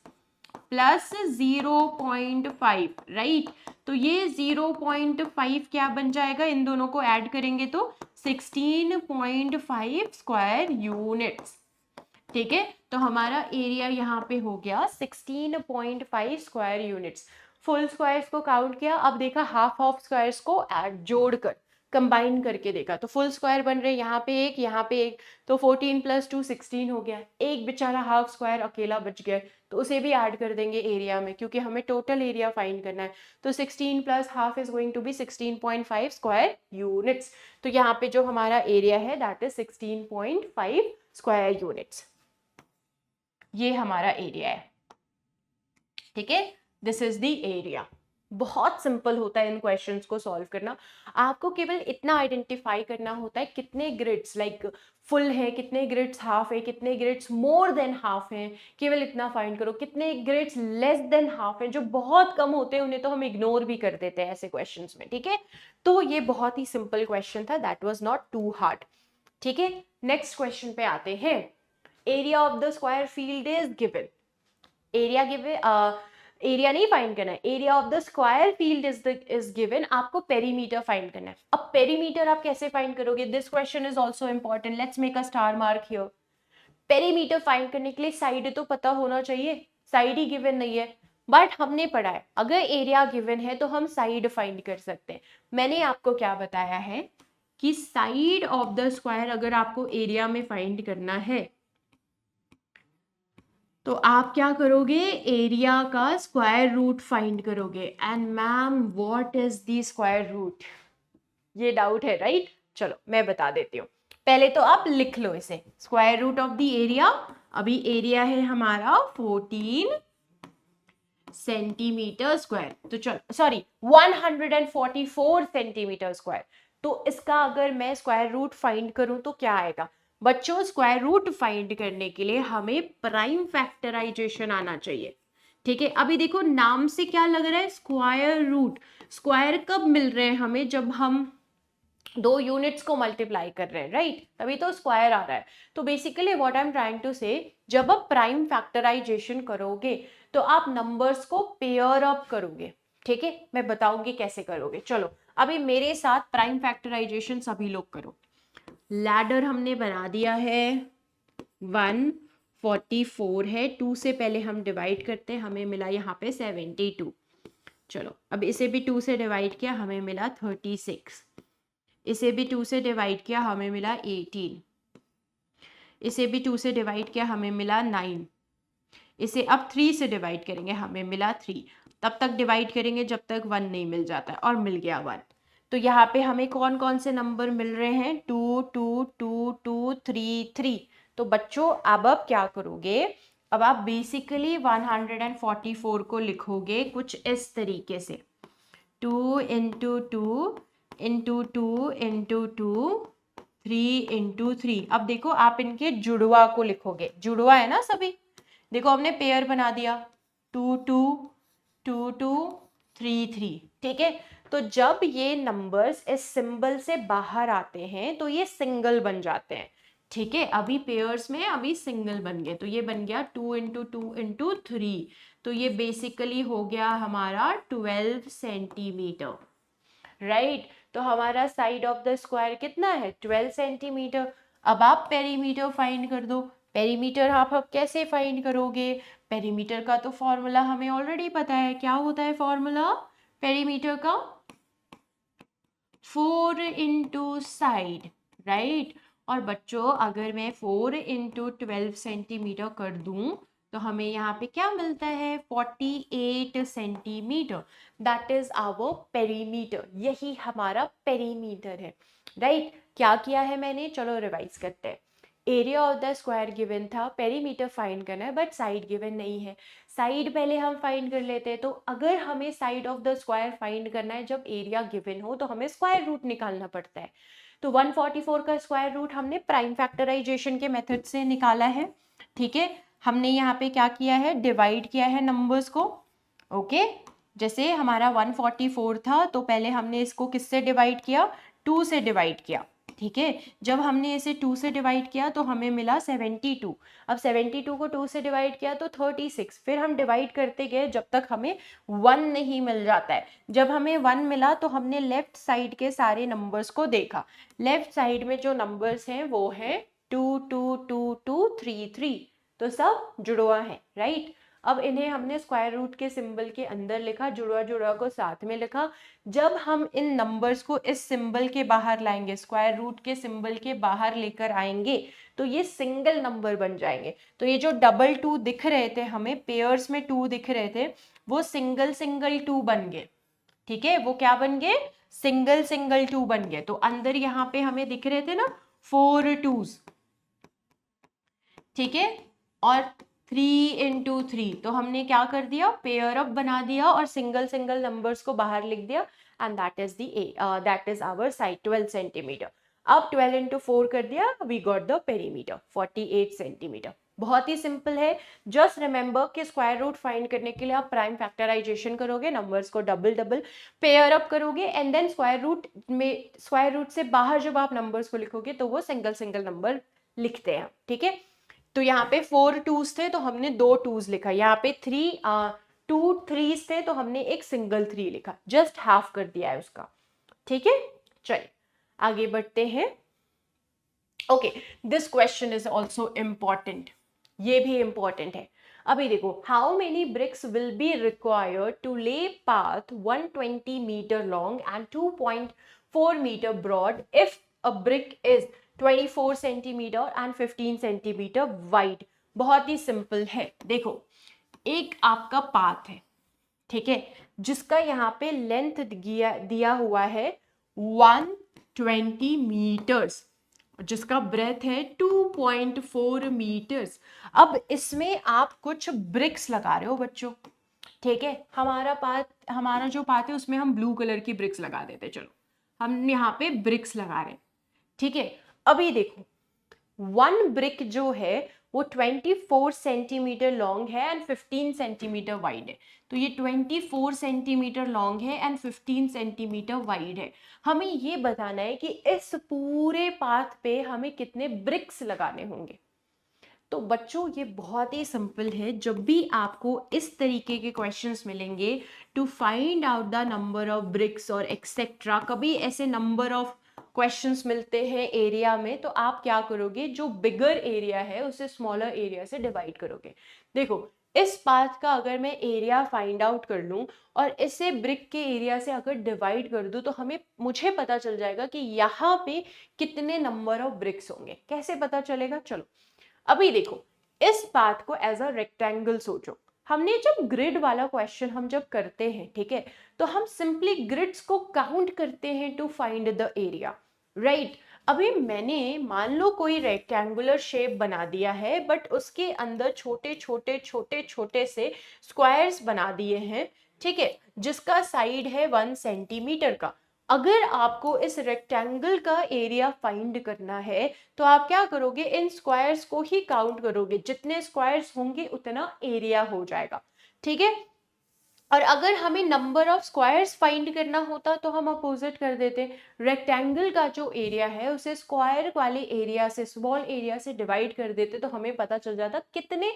प्लस 0.5, राइट। तो ये 0.5 क्या बन जाएगा, इन दोनों को ऐड करेंगे तो 16.5 स्क्वायर यूनिट्स। ठीक है, तो हमारा एरिया यहाँ पे हो गया 16.5 स्क्वायर यूनिट्स। फुल स्क्वायर्स को काउंट किया, अब देखा हाफ हाफ स्क्वायर्स को ऐड जोड़कर कंबाइन करके देखा तो फुल स्क्वायर बन रहे, यहाँ पे एक यहाँ पे एक, तो 14 प्लस 2 16 हो गया। एक बेचारा हाफ स्क्वायर अकेला बच गया तो उसे भी ऐड कर देंगे एरिया में, क्योंकि हमें टोटल एरिया फाइंड करना है। तो 16 plus half is going to be 16.5 square units. तो यहाँ पे जो हमारा एरिया है दैट इज 16.5 स्क्वायर यूनिट्स। ये हमारा एरिया है। ठीक है, दिस इज द एरिया। बहुत सिंपल होता है इन क्वेश्चंस को सॉल्व करना। आपको केवल इतना आइडेंटिफाई करना होता है कितने ग्रिड्स लाइक फुल है, कितने ग्रिड्स हाफ है, कितने ग्रिड्स मोर देन हाफ हैं, केवल इतना फाइंड करो। कितने ग्रिड्स लेस देन हाफ हैं, जो बहुत कम होते हैं उन्हें तो हम इग्नोर भी कर देते हैं ऐसे क्वेश्चंस में। ठीक है, तो ये बहुत ही सिंपल क्वेश्चन था, that was not too hard. ठीक है, नेक्स्ट क्वेश्चन पे आते हैं। Area of the square field is given, area given, area नहीं फाइंड करना है, area of the square field is given, आपको पेरीमीटर फाइंड करना है। अब पेरीमीटर आप कैसे फाइंड करोगे, this question is also important, let's make a star mark here. Perimeter find करने के लिए साइड तो पता होना चाहिए, साइड ही गिवन नहीं है, बट हमने पढ़ा है अगर एरिया गिवन है तो हम साइड फाइंड कर सकते हैं। मैंने आपको क्या बताया है कि साइड ऑफ द स्क्वायर अगर आपको एरिया में फाइंड करना है तो आप क्या करोगे, एरिया का स्क्वायर रूट फाइंड करोगे। And ma'am what is the square root, ये डाउट है राइट? चलो मैं बता देती हूँ, पहले तो आप लिख लो इसे, square root of the area, अभी एरिया है हमारा 14 सेंटीमीटर स्क्वायर, तो चलो सॉरी 144 सेंटीमीटर स्क्वायर, तो इसका अगर मैं स्क्वायर रूट फाइंड करूं तो क्या आएगा बच्चों, स्क्वायर रूट फाइंड करने के लिए हमें प्राइम फैक्टराइजेशन आना चाहिए। ठीक है, अभी देखो नाम से क्या लग रहा है, स्क्वायर रूट, स्क्वायर कब मिल रहे हैं हमें, जब हम दो यूनिट्स को मल्टीप्लाई कर रहे हैं राइट, तभी तो स्क्वायर आ रहा है। तो basically what I am trying to say, जब आप प्राइम फैक्टराइजेशन करोगे तो आप नंबर्स को पेयर अप करोगे। ठीक है, मैं बताऊंगी कैसे करोगे। चलो अभी मेरे साथ प्राइम फैक्टराइजेशन सभी लोग करो। लैडर हमने बना दिया है, 144 है, 2 से पहले हम डिवाइड करते हैं, हमें मिला यहाँ पे 72। चलो अब इसे भी 2 से डिवाइड किया, हमें मिला 36, इसे भी 2 से डिवाइड किया, हमें मिला 18, इसे भी 2 से डिवाइड किया, हमें मिला 9, इसे अब 3 से डिवाइड करेंगे, हमें मिला 3, तब तक डिवाइड करेंगे जब तक 1 नहीं मिल जाता है, और मिल गया 1। तो यहाँ पे हमें कौन कौन से नंबर मिल रहे हैं, 2 2 2 2 3 3। तो बच्चों अब आप क्या करोगे, अब आप बेसिकली 144 को लिखोगे कुछ इस तरीके से, 2 इंटू 2 इंटू 2 इंटू 2 3 इंटू 3। अब देखो आप इनके जुड़वा को लिखोगे, जुड़वा है ना सभी, देखो हमने पेयर बना दिया, 2 2 2 2 3 3। ठीक है, तो जब ये नंबर्स इस सिंबल से बाहर आते हैं तो ये सिंगल बन जाते हैं। ठीक है, अभी पेयर्स में अभी सिंगल बन गए, तो ये बन गया 2 इंटू 2 इंटू 3, तो ये बेसिकली हो गया हमारा 12 सेंटीमीटर राइट। तो हमारा साइड ऑफ द स्क्वायर कितना है, 12 सेंटीमीटर। अब आप पेरीमीटर फाइंड कर दो। पेरीमीटर आप अब कैसे फाइंड करोगे, पेरीमीटर का तो फॉर्मूला हमें ऑलरेडी पता है, क्या होता है फॉर्मूला पेरीमीटर का, 4 इंटू साइड राइट। और बच्चों अगर मैं 4 इंटू 12 सेंटीमीटर कर दूं तो हमें यहाँ पे क्या मिलता है, 48 centimetre, that is our perimeter, यही हमारा पेरीमीटर है राइट। क्या किया है मैंने, चलो रिवाइज करते हैं। Area of the square given था, पेरीमीटर फाइंड करना है बट साइड गिवन नहीं है, साइड पहले हम फाइंड कर लेते हैं। तो अगर हमें side of the square find करना है जब एरिया गिवन हो तो हमें स्क्वायर रूट निकालना पड़ता है। तो 144 का स्क्वायर रूट हमने प्राइम फैक्टराइजेशन के मेथड से निकाला है। ठीक है, हमने यहाँ पे क्या किया है, डिवाइड किया है नंबर्स को। ओके, जैसे हमारा 144 था तो पहले हमने इसको किससे डिवाइड किया, 2 से डिवाइड किया। ठीक है, जब हमने इसे 2 से डिवाइड किया तो हमें मिला 72। अब 72 को 2 से डिवाइड किया तो 36, फिर हम डिवाइड करते गए जब तक हमें 1 नहीं मिल जाता है। जब हमें 1 मिला तो हमने लेफ्ट साइड के सारे नंबर्स को देखा, लेफ्ट साइड में जो नंबर्स हैं वो है 2 2 2 2 3 3, तो सब जुड़वा है राइट। अब इन्हें हमने स्क्वायर रूट के सिंबल के अंदर लिखा, जुड़वा जुड़वा को साथ में लिखा। जब हम इन नंबर्स को इस सिंबल के बाहर लाएंगे, स्क्वायर रूट के सिंबल के बाहर लेकर आएंगे तो ये सिंगल नंबर बन जाएंगे। तो ये जो डबल 2 दिख रहे थे हमें, पेयर्स में 2 दिख रहे थे, वो सिंगल सिंगल 2 बन गए। ठीक है, वो क्या बन गए, सिंगल सिंगल 2 बन गए। तो अंदर यहाँ पे हमें दिख रहे थे ना 4 2s, ठीक है, और 3 इंटू 3, तो हमने क्या कर दिया, पेयर अप बना दिया और सिंगल सिंगल नंबर्स को बाहर लिख दिया। And that is our side 12 centimetre. अब 12 इंटू 4 कर दिया, we got the perimeter 48 centimetre. बहुत ही सिंपल है, जस्ट रिमेंबर कि स्क्वायर रूट फाइंड करने के लिए आप प्राइम फैक्टराइजेशन करोगे, नंबर्स को डबल डबल पेयर अप करोगे, एंड देन स्क्वायर रूट से बाहर जब आप नंबर्स को लिखोगे तो वो सिंगल सिंगल नंबर लिखते हैं। ठीक है, तो यहाँ पे 4 2s थे तो हमने 2 2s लिखा, यहाँ पे 2 3s थे तो हमने एक सिंगल 3 लिखा, जस्ट हाफ कर दिया है उसका। ठीक है, चलिए आगे बढ़ते हैं। Okay, this question is also important, ये भी इम्पॉर्टेंट है। अभी देखो, how many bricks will be required to lay path 120 metre long and 2.4 metre broad if a brick is 24 centimetre and 15 centimetre wide. बहुत ही सिंपल है, देखो एक आपका पाथ है, ठीक है, जिसका यहाँ पे लेंथ दिया हुआ है 120 मीटर्स, जिसका ब्रेथ है 2.4 मीटर्स। अब इसमें आप कुछ ब्रिक्स लगा रहे हो बच्चों, ठीक है, हमारा जो पाथ है उसमें हम ब्लू कलर की ब्रिक्स लगा देते, चलो हम यहाँ पे ब्रिक्स लगा रहे हैं, ठीक है। अभी देखो, वन ब्रिक जो है वो 24 सेंटीमीटर लॉन्ग है एंड 15 सेंटीमीटर वाइड है। तो ये 24 सेंटीमीटर लॉन्ग है एंड 15 सेंटीमीटर वाइड है। हमें ये बताना है कि इस पूरे पाथ पे हमें कितने ब्रिक्स लगाने होंगे। तो बच्चों ये बहुत ही सिंपल है, जब भी आपको इस तरीके के क्वेश्चंस मिलेंगे to find out the number of bricks और एक्सेट्रा, कभी ऐसे नंबर ऑफ क्वेश्चंस मिलते हैं एरिया में, तो आप क्या करोगे, जो बिगर एरिया है उसे स्मॉलर एरिया से डिवाइड करोगे। देखो इस पाथ का अगर मैं एरिया फाइंड आउट कर लूं और इसे ब्रिक के एरिया से अगर डिवाइड कर दूं तो मुझे पता चल जाएगा कि यहाँ पे कितने नंबर ऑफ ब्रिक्स होंगे। कैसे पता चलेगा, चलो अभी देखो, इस पाथ को एज अ रेक्टेंगल सोचो। हमने जब ग्रिड वाला क्वेश्चन हम जब करते हैं, ठीक है, तो हम सिंपली ग्रिड्स को काउंट करते हैं to find the area, right. अभी मैंने मान लो कोई रेक्टेंगुलर शेप बना दिया है, बट उसके अंदर छोटे छोटे छोटे छोटे से स्क्वायर्स बना दिए हैं, ठीक है, जिसका साइड है 1 सेंटीमीटर का। अगर आपको इस रेक्टेंगल का एरिया फाइंड करना है तो आप क्या करोगे, इन स्क्वायर्स को ही काउंट करोगे, जितने स्क्वायर्स होंगे उतना एरिया हो जाएगा, ठीक है। और अगर हमें नंबर ऑफ स्क्वायर्स फाइंड करना होता तो हम अपोजिट कर देते, रेक्टेंगल का जो एरिया है उसे स्क्वायर वाले एरिया से, स्मॉल एरिया से डिवाइड कर देते, तो हमें पता चल जाता कितने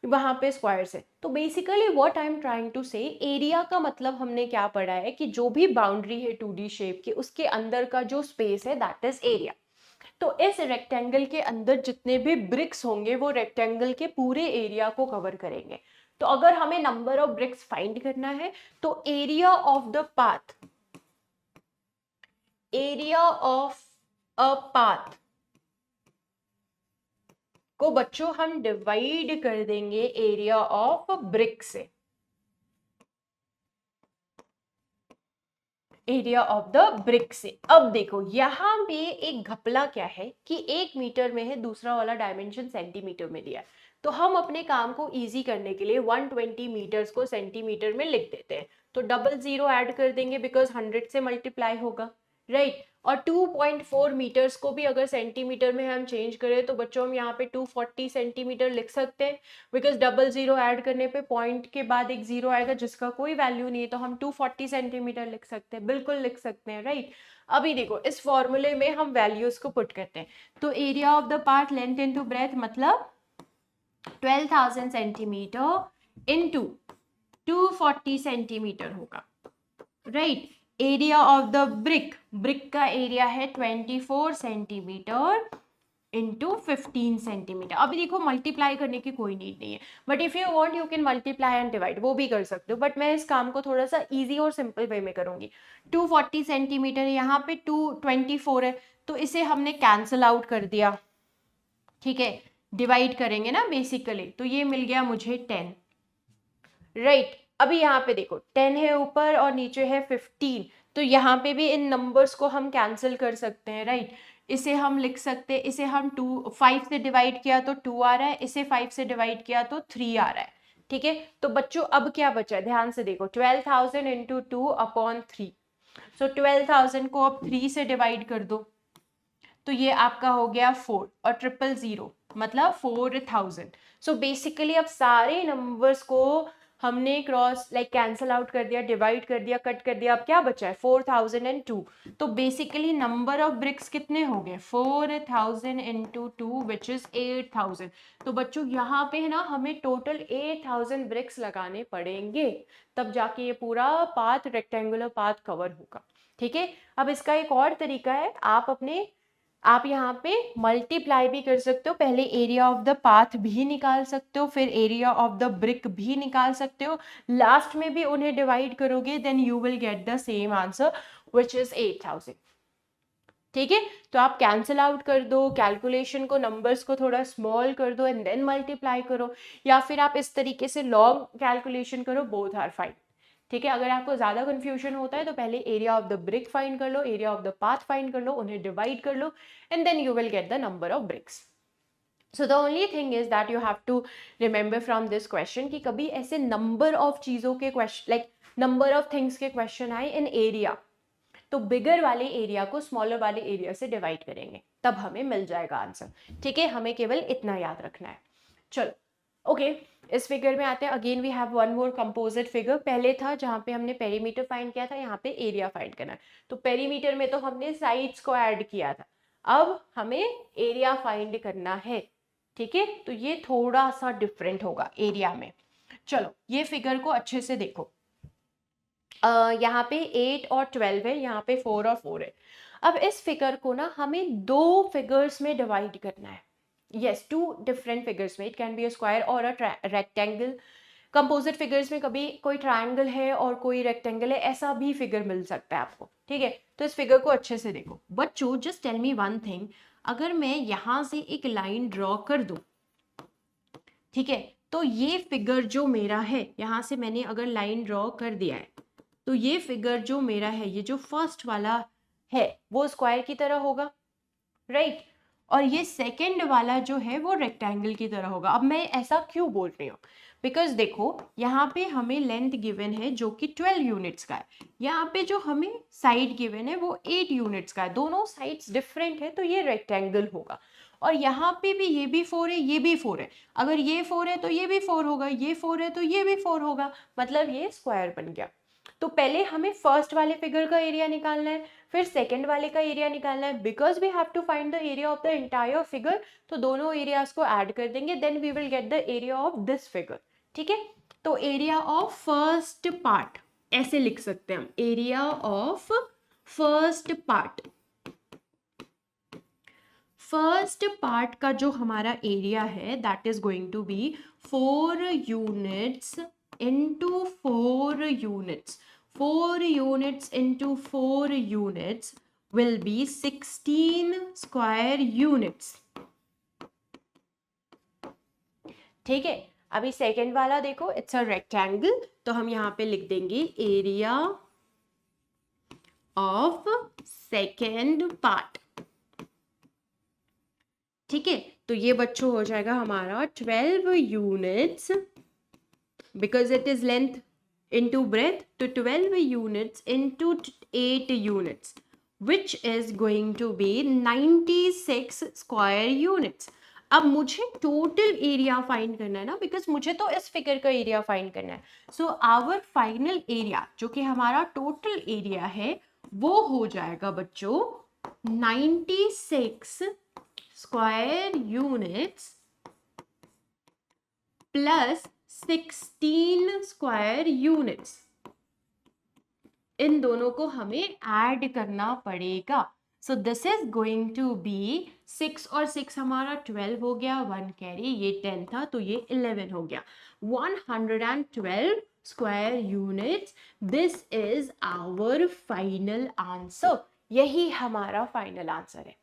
वहां पे स्क्वायर्स है। तो basically what I am trying to say, area का मतलब हमने क्या पढ़ा है कि जो भी बाउंड्री है 2D शेप की, उसके अंदर का जो स्पेस है दैट इज एरिया। तो इस रेक्टेंगल के अंदर जितने भी ब्रिक्स होंगे वो रेक्टेंगल के पूरे एरिया को कवर करेंगे। तो अगर हमें नंबर ऑफ ब्रिक्स फाइंड करना है तो area of the path, area of a path को बच्चों हम डिवाइड कर देंगे एरिया ऑफ ब्रिक से, एरिया ऑफ द ब्रिक से। अब देखो यहाँ पे एक घपला क्या है कि 1 मीटर में है, दूसरा वाला डायमेंशन सेंटीमीटर में दिया है। तो हम अपने काम को इजी करने के लिए 120 मीटर्स को सेंटीमीटर में लिख देते हैं, तो डबल जीरो ऐड कर देंगे बिकॉज 100 से मल्टीप्लाई होगा, राइट। और 2.4 मीटर्स को भी अगर सेंटीमीटर में हम चेंज करें तो बच्चों हम यहाँ पे 240 सेंटीमीटर लिख सकते हैं, बिकॉज डबल जीरो ऐड करने पे पॉइंट के बाद एक जीरो आएगा जिसका कोई वैल्यू नहीं है, तो हम 240 सेंटीमीटर लिख सकते हैं, बिल्कुल लिख सकते हैं, राइट। अभी देखो इस फॉर्मूले में हम वैल्यूज को पुट करते हैं, तो area of the part length into breath मतलब 12,000 सेंटीमीटर इनटू 240 सेंटीमीटर होगा, right. Area of the brick, brick का एरिया है 24 सेंटीमीटर इंटू 15 सेंटीमीटर। अभी देखो मल्टीप्लाई करने की कोई नीड नहीं है, but if you want you can multiply and divide, वो भी कर सकते हो, बट मैं इस काम को थोड़ा सा इजी और सिंपल वे में करूंगी। 240 सेंटीमीटर, यहाँ पे 224 है, तो इसे हमने कैंसिल आउट कर दिया, ठीक है, डिवाइड करेंगे ना बेसिकली, तो ये मिल गया मुझे 10, राइट। अभी यहाँ पे देखो 10 है ऊपर और नीचे है 15, तो यहाँ पे भी इन नंबर्स को हम कैंसिल कर सकते हैं, राइट। इसे हम लिख सकते हैं, इसे हम 5 से डिवाइड किया तो 2 आ रहा है, इसे 5 से डिवाइड किया तो 3 आ रहा है, ठीक है। तो बच्चों अब क्या बचा है, ध्यान से देखो, 12,000 इंटू 2 अपॉन 3, सो 12,000 को अब 3 से डिवाइड कर दो, तो ये आपका हो गया 4 और 000 मतलब 4,000। सो बेसिकली अब सारे नंबर्स को हमने क्रॉस लाइक कैंसल आउट कर दिया, डिवाइड कर दिया, कट कर दिया, अब क्या बचा है 4002। तो बेसिकली नंबर ऑफ ब्रिक्स कितने हो गए 4000 इंटू 2 विच इज 8000। तो बच्चों यहाँ पे है ना हमें टोटल 8000 ब्रिक्स लगाने पड़ेंगे, तब जाके ये पूरा पाथ रेक्टेंगुलर पाथ कवर होगा। ठीक है, अब इसका एक और तरीका है, आप यहाँ पे मल्टीप्लाई भी कर सकते हो, पहले एरिया ऑफ द पाथ भी निकाल सकते हो, फिर एरिया ऑफ द ब्रिक भी निकाल सकते हो, लास्ट में भी उन्हें डिवाइड करोगे, then you will get the same answer which is 8000। ठीक है, तो आप कैंसिल आउट कर दो, कैलकुलेशन को नंबर्स को थोड़ा स्मॉल कर दो एंड देन मल्टीप्लाई करो, या फिर आप इस तरीके से लॉन्ग कैलकुलेशन करो, बोथ आर फाइन। ठीक है, अगर आपको ज्यादा कंफ्यूजन होता है तो पहले area of the brick find कर लो, area of the path find कर लो, उन्हें डिवाइड कर लो and then you will get the number of bricks. So the only thing is that you have to remember from this question कि कभी ऐसे नंबर ऑफ चीजों के question like number of things के क्वेश्चन आए in area, तो बिगर वाले area को स्मॉलर वाले एरिया से डिवाइड करेंगे, तब हमें मिल जाएगा आंसर। ठीक है, हमें केवल इतना याद रखना है। चलो ओके, इस फिगर में आते हैं। Again we have one more composite figure. पहले था जहाँ पे हमने पेरीमीटर फाइंड किया था, यहाँ पे एरिया फाइंड करना है। तो पेरीमीटर में तो हमने साइड्स को ऐड किया था, अब हमें एरिया फाइंड करना है। ठीक है, तो ये थोड़ा सा डिफरेंट होगा एरिया में। चलो ये फिगर को अच्छे से देखो, यहाँ पे 8 और 12 है, यहाँ पे 4 और 4 है। अब इस फिगर को ना हमें दो फिगर्स में डिवाइड करना है। यस, टू डिफरेंट फिगर्स में, it can be a square और अ रेक्टेंगल। कंपोजिट फिगर्स में कभी कोई ट्रायंगल है और कोई रेक्टेंगल है, ऐसा भी फिगर मिल सकता है आपको। ठीक है, तो इस फिगर को अच्छे से देखो बच्चों। Just tell me one thing, अगर मैं यहाँ से एक लाइन ड्रॉ कर दूं, ठीक है, तो ये फिगर जो मेरा है, यहाँ से मैंने अगर लाइन ड्रॉ कर दिया है, तो ये फिगर जो मेरा है, ये जो फर्स्ट वाला है वो स्क्वायर की तरह होगा, राइट? और ये सेकंड वाला जो है वो रेक्टेंगल की तरह होगा। अब मैं ऐसा क्यों बोल रही हूँ, बिकॉज देखो यहाँ पे हमें लेंथ गिवन है जो कि 12 यूनिट्स का है, यहाँ पे जो हमें साइड गिवन है वो 8 यूनिट्स का है, दोनों साइड्स डिफरेंट है, तो ये रेक्टेंगल होगा। और यहाँ पे भी ये भी 4 है, ये भी 4 है, अगर ये 4 है तो ये भी 4 होगा, ये 4 है तो ये भी 4 होगा, मतलब ये स्क्वायर बन गया। तो पहले हमें फर्स्ट वाले फिगर का एरिया निकालना है, फिर सेकंड वाले का एरिया निकालना है, because we have to find the area of the entire figure. तो दोनों एरियाज को ऐड कर देंगे, then we will get the area of this figure. ठीक है, तो एरिया ऑफ फर्स्ट पार्ट ऐसे लिख सकते हैं हम, area of first part. First part का जो हमारा एरिया है that is going to be 4 units into 4 units. 4 units into 4 units will be 16 square units. ठीक है, अभी सेकेंड वाला देखो, इट्स अ रेक्टेंगल, तो हम यहाँ पे लिख देंगे एरिया ऑफ सेकेंड पार्ट। ठीक है, तो ये बच्चों हो जाएगा हमारा 12 units, because it is length into breadth, to 12 units into 8 units, which is going to be 96 square units. अब मुझे टोटल एरिया फाइंड करना है ना, बिकॉज मुझे तो इस फिगर का एरिया फाइंड करना है। सो आवर फाइनल एरिया जो कि हमारा टोटल एरिया है वो हो जाएगा बच्चों 96 square units plus 16 square units. इन दोनों को हमें ऐड करना पड़ेगा। So this is going to be 6 और 6 हमारा 12 हो गया, 1 कैरी, ये 10 था तो ये 11 हो गया, 112 square units. This is our final answer, यही हमारा फाइनल आंसर है।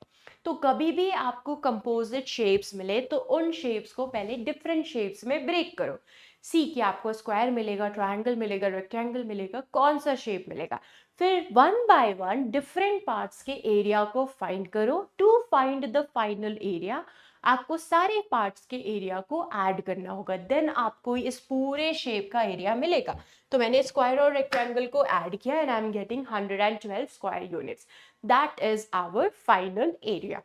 तो कभी भी आपको कंपोजिट शेप्स मिले तो उन शेप्स को पहले डिफरेंट शेप्स में ब्रेक करो। सी कि आपको स्क्वायर मिलेगा, ट्रायंगल मिलेगा, रेक्टेंगल मिलेगा, कौन सा शेप मिलेगा, फिर one by one different parts के एरिया को फाइंड करो। To find the final area आपको सारे पार्ट्स के एरिया को ऐड करना होगा, देन आपको इस पूरे शेप का एरिया मिलेगा। तो मैंने स्क्वायर और रेक्टेंगल को ऐड किया and I am getting 112 square units, that is our final area.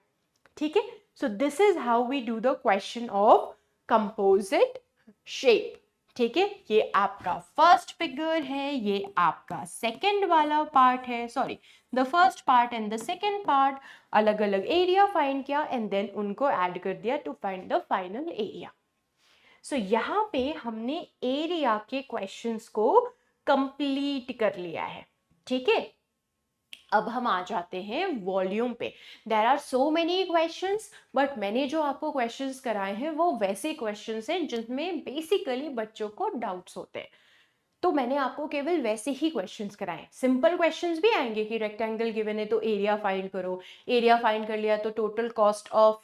ठीक है, so this is how we do the question of composite shape. ठीक है, ये आपका फर्स्ट फिगर है, ये आपका सेकंड वाला पार्ट है, sorry the first part and the second part, अलग अलग एरिया फाइंड किया एंड देन उनको ऐड कर दिया to find the final area. So यहाँ पे हमने एरिया के क्वेश्चंस को कंप्लीट कर लिया है। ठीक है, अब हम आ जाते हैं वॉल्यूम पे। There are so many questions, but मैंने जो आपको क्वेश्चंस कराए हैं वो वैसे क्वेश्चंस हैं जिनमें बेसिकली बच्चों को डाउट्स होते हैं, तो मैंने आपको केवल वैसे ही क्वेश्चंस कराए। सिंपल क्वेश्चंस भी आएंगे कि रेक्टेंगल गिवन है तो एरिया फाइंड करो, एरिया फाइंड कर लिया तो टोटल कॉस्ट ऑफ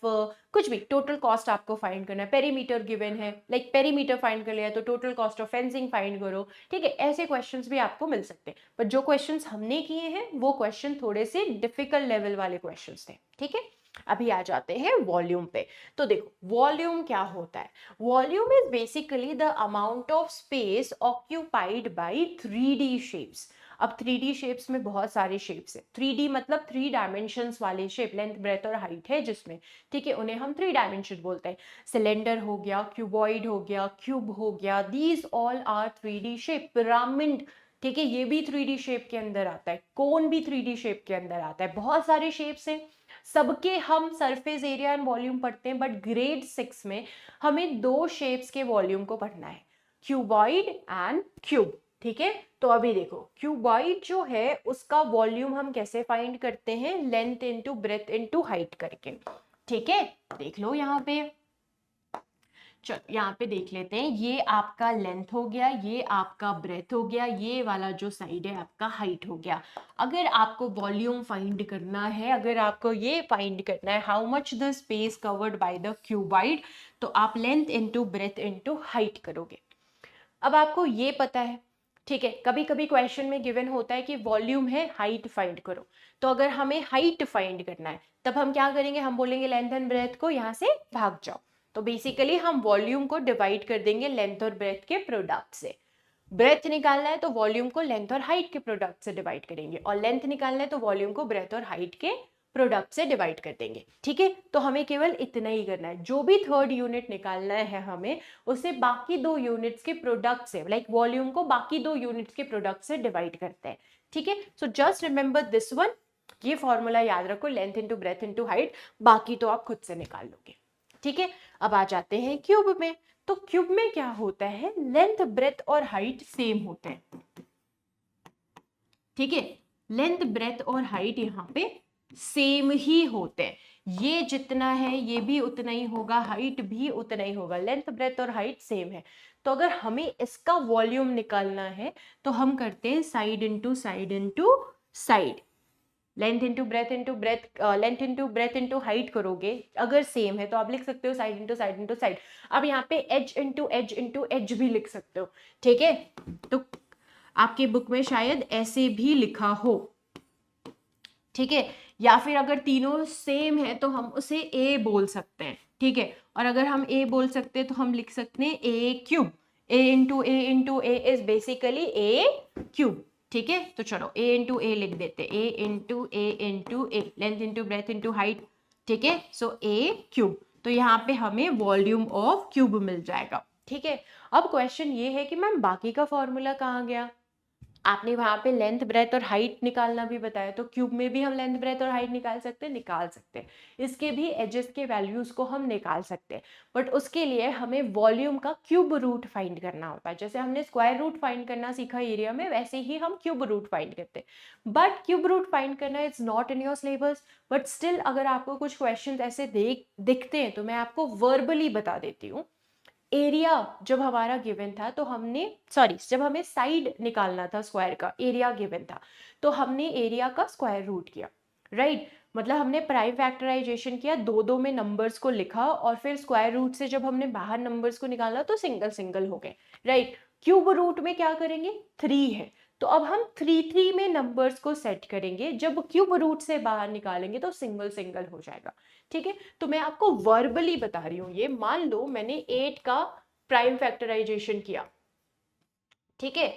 कुछ भी, टोटल कॉस्ट आपको फाइंड करना है। पेरीमीटर गिवन है, लाइक पेरीमीटर फाइंड कर लिया तो total cost of fencing find करो। ठीक है, ऐसे क्वेश्चंस भी आपको मिल सकते हैं, पर जो क्वेश्चंस हमने किए हैं वो क्वेश्चन थोड़े से डिफिकल्ट लेवल वाले क्वेश्चंस थे। ठीक है, अभी आ जाते हैं वॉल्यूम पे। तो देखो वॉल्यूम क्या होता है। Volume is basically the amount of space occupied by 3D shapes. अब 3D शेप्स में बहुत सारे शेप्स है। 3D मतलब 3 डायमेंशंस वाले शेप, लेंथ ब्रेथ और हाइट है जिसमें, ठीक है, उन्हें हम 3 डायमेंशन बोलते हैं। सिलेंडर हो गया, क्यूबॉइड हो गया, क्यूब हो गया, these all are 3D shape. Pyramid, ठीक है, ये भी 3D शेप के अंदर आता है। कोन भी 3D शेप के अंदर आता है। बहुत सारे शेप्स हैं, सबके हम सरफेस एरिया एंड वॉल्यूम पढ़ते हैं, बट ग्रेड 6 में हमें 2 शेप्स के वॉल्यूम को पढ़ना है, क्यूबॉइड एंड क्यूब। ठीक है, तो अभी देखो क्यूबॉइड जो है उसका वॉल्यूम हम कैसे फाइंड करते हैं, length into breath into height करके। ठीक है, देख लो यहाँ पे, चलो यहाँ पे देख लेते हैं। ये आपका लेंथ हो गया, ये आपका ब्रेथ हो गया, ये वाला जो साइड है आपका हाइट हो गया। अगर आपको वॉल्यूम फाइंड करना है, अगर आपको ये फाइंड करना है how much the space covered by the cuboid, तो आप length into breath into height करोगे। अब आपको ये पता है, ठीक है, कभी कभी क्वेश्चन में गिवन होता है कि वॉल्यूम है, हाइट फाइंड करो। तो अगर हमें हाइट फाइंड करना है तब हम क्या करेंगे, हम बोलेंगे लेंथ एंड ब्रेथ को यहाँ से भाग जाओ। तो बेसिकली हम वॉल्यूम को डिवाइड कर देंगे लेंथ और ब्रेथ के प्रोडक्ट से। ब्रेथ निकालना है तो वॉल्यूम को लेंथ और हाइट के प्रोडक्ट से डिवाइड करेंगे, और लेंथ निकालना है तो वॉल्यूम को ब्रेथ और हाइट के प्रोडक्ट से डिवाइड कर देंगे। ठीक है, तो हमें केवल इतना ही करना है। जो भी थर्ड यूनिट निकालना है हमें, उसे बाकी 2 यूनिट्स के प्रोडक्ट से, लाइक वॉल्यूम को बाकी 2 यूनिट्स के प्रोडक्ट से डिवाइड करते हैं। ठीक है, so just remember this one, ये फॉर्मूला याद रखो, length into breath into height, बाकी तो आप खुद से निकाल लोगे। ठीक है, अब आ जाते हैं क्यूब में। तो क्यूब में क्या होता है, लेंथ ब्रेथ और हाइट सेम होते हैं। ठीक है, लेंथ ब्रेथ और हाइट यहाँ पे सेम ही होते हैं। ये जितना है ये भी उतना ही होगा, हाइट भी उतना ही होगा, लेंथ ब्रेथ और हाइट सेम है। तो अगर हमें इसका वॉल्यूम निकालना है तो हम करते हैं side into side into side. Length into breadth into breadth, length into breadth into height करोगे, अगर सेम है तो आप लिख सकते हो side into side into side. अब यहाँ पे एज इंटू एज भी लिख सकते हो। ठीक है, तो आपके बुक में शायद ऐसे भी लिखा हो। ठीक है, या फिर अगर तीनों सेम है तो हम उसे ए बोल सकते हैं। ठीक है, और अगर हम ए बोल सकते हैं तो हम लिख सकते हैं A cube. A into A is basically A cube. ठीक है, तो चलो ए इंटू ए लिख देते, A into A, length into breadth into height. ठीक है, सो ए क्यूब। तो यहाँ पे हमें वॉल्यूम ऑफ क्यूब मिल जाएगा। ठीक है, अब क्वेश्चन ये है कि मैम बाकी का फॉर्मूला कहाँ गया। आपने वहां पे लेंथ ब्रेथ और हाइट निकालना भी बताया, तो क्यूब में भी हम लेंथ ब्रेथ और हाइट निकाल सकते हैं। इसके भी एजेस के वैल्यूज को हम निकाल सकते हैं, बट उसके लिए हमें वॉल्यूम का क्यूब रूट फाइंड करना होता है। जैसे हमने स्क्वायर रूट फाइंड करना सीखा एरिया में, वैसे ही हम क्यूब रूट फाइंड करते हैं। बट क्यूब रूट फाइंड करना is not in your syllabus, but still अगर आपको कुछ क्वेश्चन ऐसे दिखते हैं तो मैं आपको वर्बली बता देती हूँ। एरिया जब हमारा गिवन था तो हमने, सॉरी, जब हमें साइड निकालना था स्क्वायर का, एरिया गिवन था तो हमने एरिया का स्क्वायर रूट किया। राइट, मतलब हमने प्राइम फैक्टराइजेशन किया, 2 में नंबर्स को लिखा, और फिर स्क्वायर रूट से जब हमने बाहर नंबर्स को निकाला तो सिंगल सिंगल हो गए। राइट, क्यूब रूट में क्या करेंगे, 3 है तो अब हम 3 में नंबर्स को सेट करेंगे, जब क्यूब रूट से बाहर निकालेंगे तो सिंगल सिंगल हो जाएगा। ठीक है, तो मैं आपको वर्बली बता रही हूँ। ये मान लो मैंने 8 का प्राइम फैक्टराइजेशन किया। ठीक है,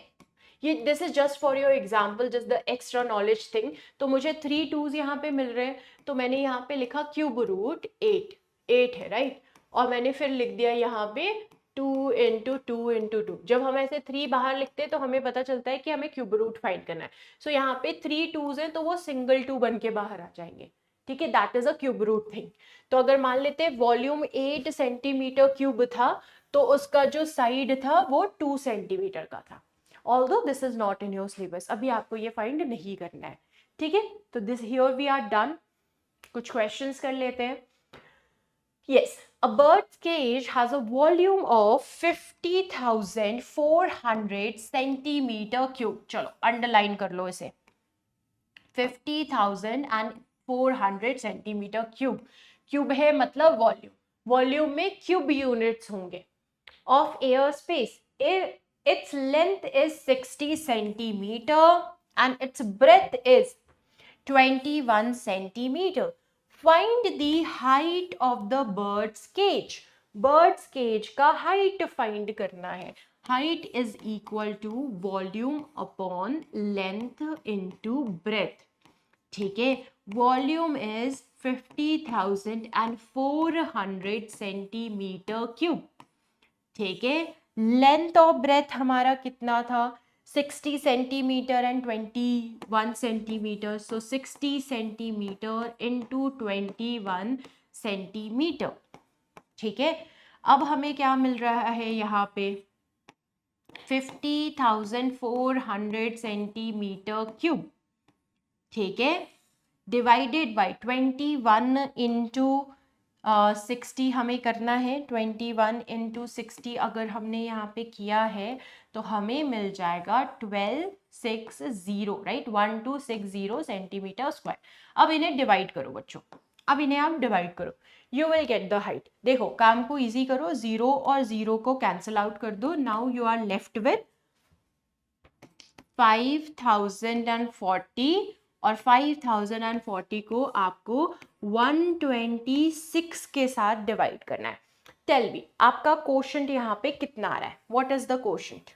ये this is just for your example, just the extra knowledge thing. तो मुझे 3 2s यहाँ पे मिल रहे हैं, तो मैंने यहाँ पे लिखा क्यूब रूट 8 है। राइट, और मैंने फिर लिख दिया यहाँ पे 2 × 2 × 2। जब हम ऐसे 3 बाहर लिखते हैं तो हमें पता चलता है कि हमें क्यूब रूट फाइंड करना है। सो यहाँ पे 3 2s हैं तो वो सिंगल 2 बन के बाहर आ जाएंगे। ठीक है, that is a cube root thing. तो अगर मान लेते हैं वॉल्यूम 8 सेंटीमीटर क्यूब था तो उसका जो साइड था वो 2 सेंटीमीटर का था। Although this is not in your syllabus, अभी आपको ये फाइंड नहीं करना है। ठीक है, तो this here we are done. कुछ क्वेश्चंस कर लेते हैं। Yes, a bird's cage has a volume of 50,400 centimetre cube. चलो अंडरलाइन कर लो इसे, 50,400 सेंटीमीटर क्यूब। क्यूब है मतलब वॉल्यूम, वॉल्यूम में क्यूब यूनिट्स होंगे of air space. Its length is 60 centimetre and it's breath is 21 centimeter. Find the height of the bird's cage. Bird's cage का height find करना है। Height is equal to volume upon length into breadth. ठीक है, volume is 50,400 centimetre cube. ठीक है, length of breath हमारा कितना था, 60 centimetre and 21 centimetre. So 60 centimetre into 21 centimetre. ठीक है, अब हमें क्या मिल रहा है यहाँ पे, 50,400 सेंटीमीटर क्यूब। ठीक है, डिवाइडेड बाय 21 इंटू 60 हमें करना है। 21 इंटू 60 अगर हमने यहाँ पे किया है तो हमें मिल जाएगा 1260, राइट, 1260 सेंटीमीटर स्क्वायर। अब इन्हें डिवाइड करो बच्चों, अब इन्हें आप डिवाइड करो, you will get the height. देखो काम को इजी करो, 0 और 0 को कैंसिल आउट कर दो। Now you are left with 5040 और 5040 को आपको 126 के साथ डिवाइड करना है। टेल मी आपका क्वोशंट यहाँ पे कितना आ रहा है, what is the quotient,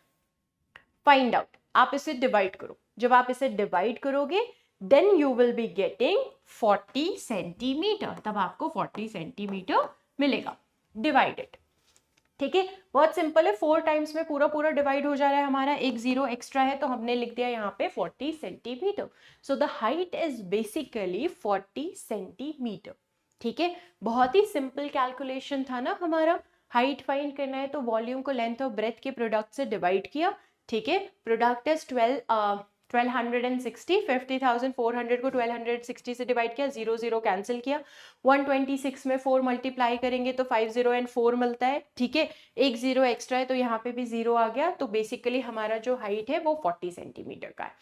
find out. आप इसे डिवाइड करो, जब आप इसे डिवाइड करोगे then you will be getting 40 centimetre, तब आपको 40 सेंटीमीटर मिलेगा डिवाइडेड। ठीक है, बहुत सिंपल है, 4 टाइम्स में पूरा पूरा डिवाइड हो जा रहा है हमारा, एक 0 एक्स्ट्रा है तो हमने लिख दिया यहाँ पे 40 centimetre. So the height is basically 40 centimetre. ठीक है, बहुत ही सिंपल कैलकुलेशन था ना हमारा। हाइट फाइंड करना है तो वॉल्यूम को लेंथ और ब्रेथ के प्रोडक्ट से डिवाइड किया। ठीक है, प्रोडक्ट इज 1260, 50,400 को 1260 से डिवाइड किया, 0 0 कैंसिल किया, 126 में 4 मल्टीप्लाई करेंगे तो 50 एंड 4 मिलता है। ठीक है, एक 0 एक्स्ट्रा है तो यहाँ पे भी 0 आ गया, तो बेसिकली हमारा जो हाइट है वो 40 सेंटीमीटर का है।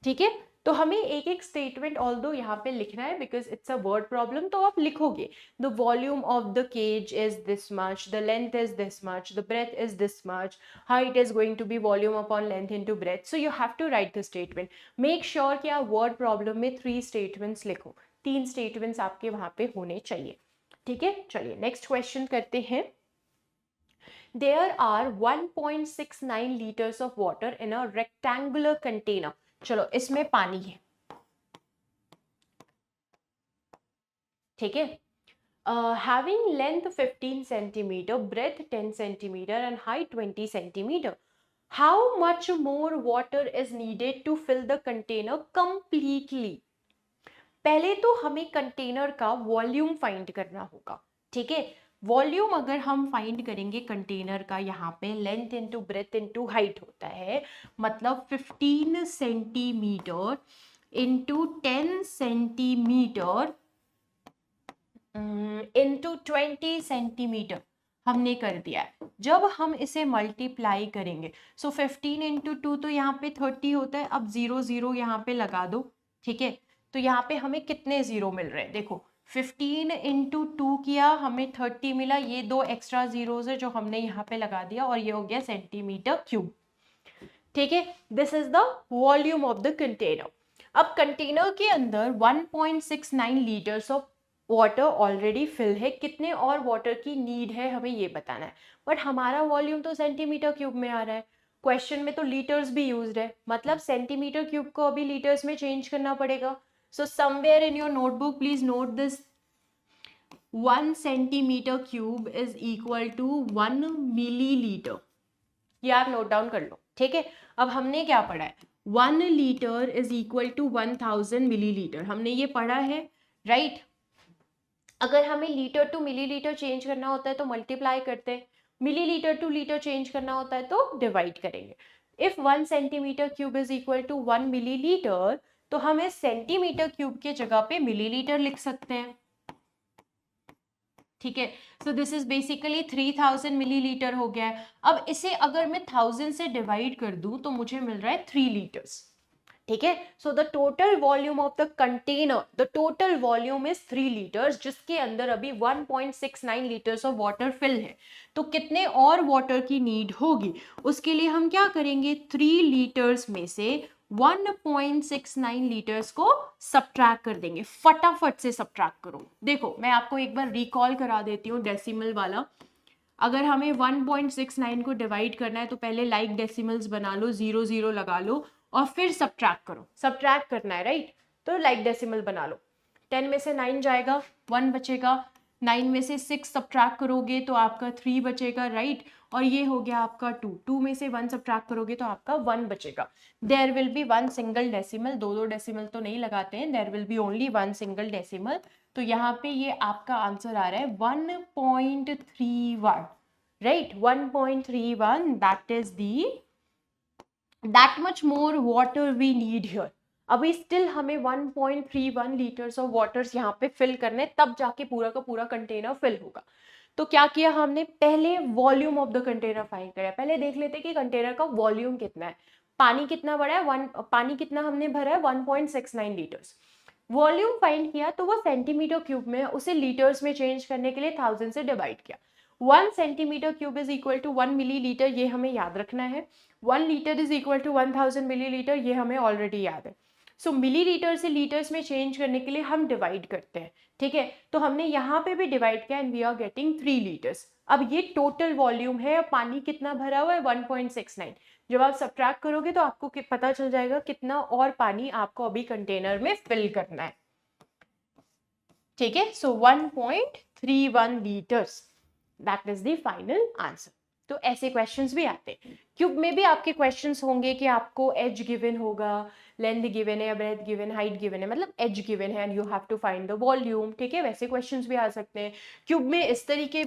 ठीक है, तो हमें एक एक स्टेटमेंट ऑल दो यहाँ पे लिखना है because it's a word problem, तो आप लिखोगे the volume of the cage is this much, the length is this much, the breadth is this much, height is going to be volume upon length into breadth. So you have to write the statement. Make sure कि आप word problem में 3 statements लिखो, 3 statements आपके वहां पे होने चाहिए। ठीक है, चलिए नेक्स्ट क्वेश्चन करते हैं। There are 1.69 liters of water in a rectangular container. चलो इसमें पानी है। ठीक है, having length 15 centimeter, breadth 10 centimeter and height 20 centimeter. How much more water is needed to fill the container completely? पहले तो हमें कंटेनर का वॉल्यूम फाइंड करना होगा। ठीक है, वॉल्यूम अगर हम फाइंड करेंगे कंटेनर का, यहाँ पे length into breadth into height होता है, मतलब 15 centimetre into 10 centimetre into 20 centimetre हमने कर दिया है। जब हम इसे मल्टीप्लाई करेंगे सो 15 इंटू 2 तो यहाँ पे 30 होता है। अब 0 0 यहाँ पे लगा दो। ठीक है, तो यहाँ पे हमें कितने 0 मिल रहे हैं, देखो 15 इंटू 2 किया, हमें 30 मिला, ये 2 एक्स्ट्रा जीरोज है जो हमने यहाँ पे लगा दिया और ये हो गया सेंटीमीटर क्यूब। ठीक है, this is the volume of the container. अब कंटेनर के अंदर 1.69 litres of water already fill है, कितने और वाटर की नीड है हमें ये बताना है, बट हमारा वॉल्यूम तो सेंटीमीटर क्यूब में आ रहा है, क्वेश्चन में तो लीटर्स भी यूज्ड है, मतलब सेंटीमीटर क्यूब को अभी लीटर्स में चेंज करना पड़ेगा। So somewhere in your notebook please note this, 1 centimetre cube is equal to 1 millilitre. ये आप नोट डाउन कर लो, ठीक है। अब हमने क्या पढ़ा है, 1 litre is equal to 1000 millilitre, हमने ये पढ़ा है, राइट। अगर हमें लीटर टू मिलीलीटर चेंज करना होता है तो मल्टीप्लाई करते हैं, मिलीलीटर टू लीटर चेंज करना होता है तो डिवाइड करेंगे। If 1 centimetre cube is equal to 1 millilitre, तो हम इस सेंटीमीटर क्यूब के जगह पे मिलीलीटर लिख सकते हैं, ठीक है। So this is basically 3000 millilitre हो गया है। अब इसे अगर मैं 1000 से डिवाइड कर दूं तो मुझे मिल रहा है 3 लीटर्स, ठीक है। So the total volume of the container, the total volume is 3 litres, जिसके अंदर अभी 1.69 लीटर्स ऑफ वाटर फिल है। तो कितने और वाटर की नीड होगी, उसके लिए हम क्या करेंगे, 3 लीटर्स में से 1.69 लीटर्स को सब्ट्रैक्ट कर देंगे। फटाफट से सब्ट्रैक्ट करो। देखो मैं आपको एक बार रिकॉल करा देती हूँ डेसिमल वाला। अगर हमें 1.69 को डिवाइड करना है तो पहले लाइक डेसिमल्स बना लो, 0 0 लगा लो और फिर सब्ट्रैक्ट करो। सब्ट्रैक्ट करना है, राइट, तो लाइक डेसिमल बना लो। 10 में से 9 जाएगा, 1 बचेगा, 9 में से 6 सब्ट्रैक्ट करोगे तो आपका 3 बचेगा, राइट, और ये हो गया आपका 2, 2 में से 1 सब्ट्रैक्ट करोगे तो आपका 1 बचेगा। There will be 1 single decimal, दो डेसिमल तो नहीं लगाते हैं, there will be only 1 single decimal. तो यहाँ पे ये आपका आंसर आ रहा है 1.31, right, 1.31, that is the that much more water we need here। अभी स्टिल हमें 1.31 लीटर्स ऑफ वाटर्स यहाँ पे फिल करने, तब जाके पूरा का पूरा कंटेनर फिल होगा। तो क्या किया हमने, पहले volume of the container find करा। पहले देख लेते कि कंटेनर का वॉल्यूम कितना है, पानी कितना भरा है, पानी कितना हमने भरा है 1.69 लीटर्स। वॉल्यूम फाइंड किया तो वो सेंटीमीटर क्यूब में, उसे लीटर्स में चेंज करने के लिए 1000 से डिवाइड किया। 1 centimetre cube is equal to 1 millilitre, ये हमें याद रखना है। 1 litre is equal to 1000 millilitre, ये हमें ऑलरेडी याद है। सो मिलीलीटर से लीटर्स में चेंज करने के लिए हम डिवाइड करते हैं, ठीक है। तो हमने यहाँ पे भी डिवाइड किया and we are getting 3 litres. अब ये टोटल वॉल्यूम है, पानी कितना भरा हुआ है 1.69। जब आप सब्ट्रैक्ट करोगे तो आपको पता चल जाएगा कितना और पानी आपको अभी कंटेनर में फिल करना है, ठीक है। सो 1.31 litres, that is the final answer. तो ऐसे क्वेश्चंस भी आते हैं। क्यूब में भी आपके क्वेश्चंस होंगे कि आपको एज गिवन होगा, लेंथ गिवन है, ब्रेथ गिवन, हाइट गिवन है, मतलब एज गिवन है and you have to find the volume, ठीक है। वैसे क्वेश्चंस भी आ सकते हैं। क्यूब में इस तरीके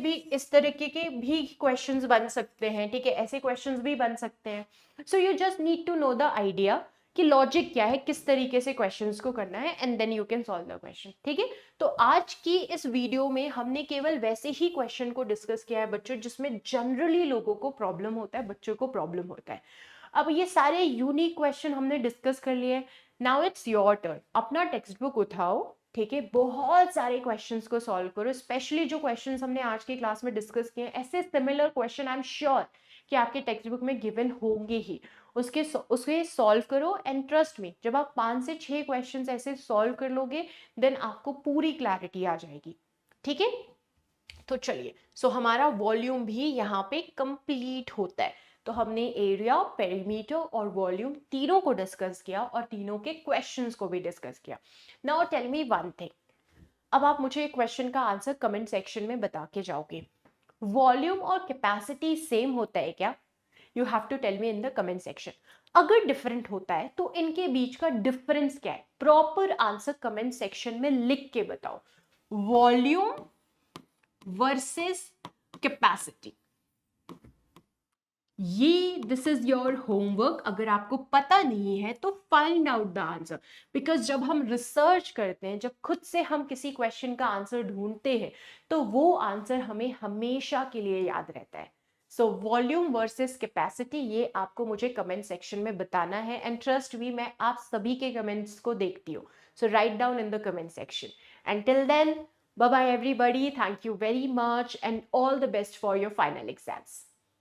के भी क्वेश्चंस बन सकते हैं, ठीक है, ऐसे क्वेश्चंस भी बन सकते हैं। So you just need to know the idea कि लॉजिक क्या है, किस तरीके से क्वेश्चंस को करना है, and then you can solve the question, ठीक है। तो आज की इस वीडियो में हमने केवल वैसे ही क्वेश्चन को डिस्कस किया है बच्चों, जिसमें जनरली लोगों को प्रॉब्लम होता है, बच्चों को प्रॉब्लम होता है। अब ये सारे यूनिक क्वेश्चन हमने डिस्कस कर लिए। नाउ इट्स योर टर्न, अपना टेक्स्ट बुक उठाओ, ठीक है, बहुत सारे क्वेश्चंस को सॉल्व करो। स्पेशली जो क्वेश्चंस हमने आज की क्लास में डिस्कस किए, ऐसे similar question I am sure कि आपके टेक्स्ट बुक में गिवन होंगे ही। उसके सॉल्व करो एंड ट्रस्ट मी, जब आप 5 से 6 क्वेश्चंस ऐसे सॉल्व कर लोगे देन आपको पूरी क्लैरिटी आ जाएगी, ठीक है। तो चलिए, सो हमारा वॉल्यूम भी यहाँ पे कंप्लीट होता है। तो हमने एरिया, पेरीमीटर और वॉल्यूम तीनों को डिस्कस किया और तीनों के क्वेश्चंस को भी डिस्कस किया। Now tell me one thing, अब आप मुझे क्वेश्चन का आंसर कमेंट सेक्शन में बता के जाओगे। वॉल्यूम और कैपेसिटी सेम होता है क्या? You have to tell me in the comment section. अगर डिफरेंट होता है तो इनके बीच का डिफरेंस क्या है? प्रॉपर आंसर कमेंट सेक्शन में लिख के बताओ। वॉल्यूम वर्सेस कैपेसिटी, ये दिस इज योर होमवर्क। अगर आपको पता नहीं है तो find out the answer, because जब हम रिसर्च करते हैं, जब खुद से हम किसी क्वेश्चन का आंसर ढूंढते हैं तो वो आंसर हमें हमेशा के लिए याद रहता है। सो वॉल्यूम वर्सेस कैपेसिटी, ये आपको मुझे कमेंट सेक्शन में बताना है एंड ट्रस्ट मी, मैं आप सभी के कमेंट्स को देखती हूँ। So write down in the comment section and till then, bye bye everybody, thank you very much and all the best for your final exams.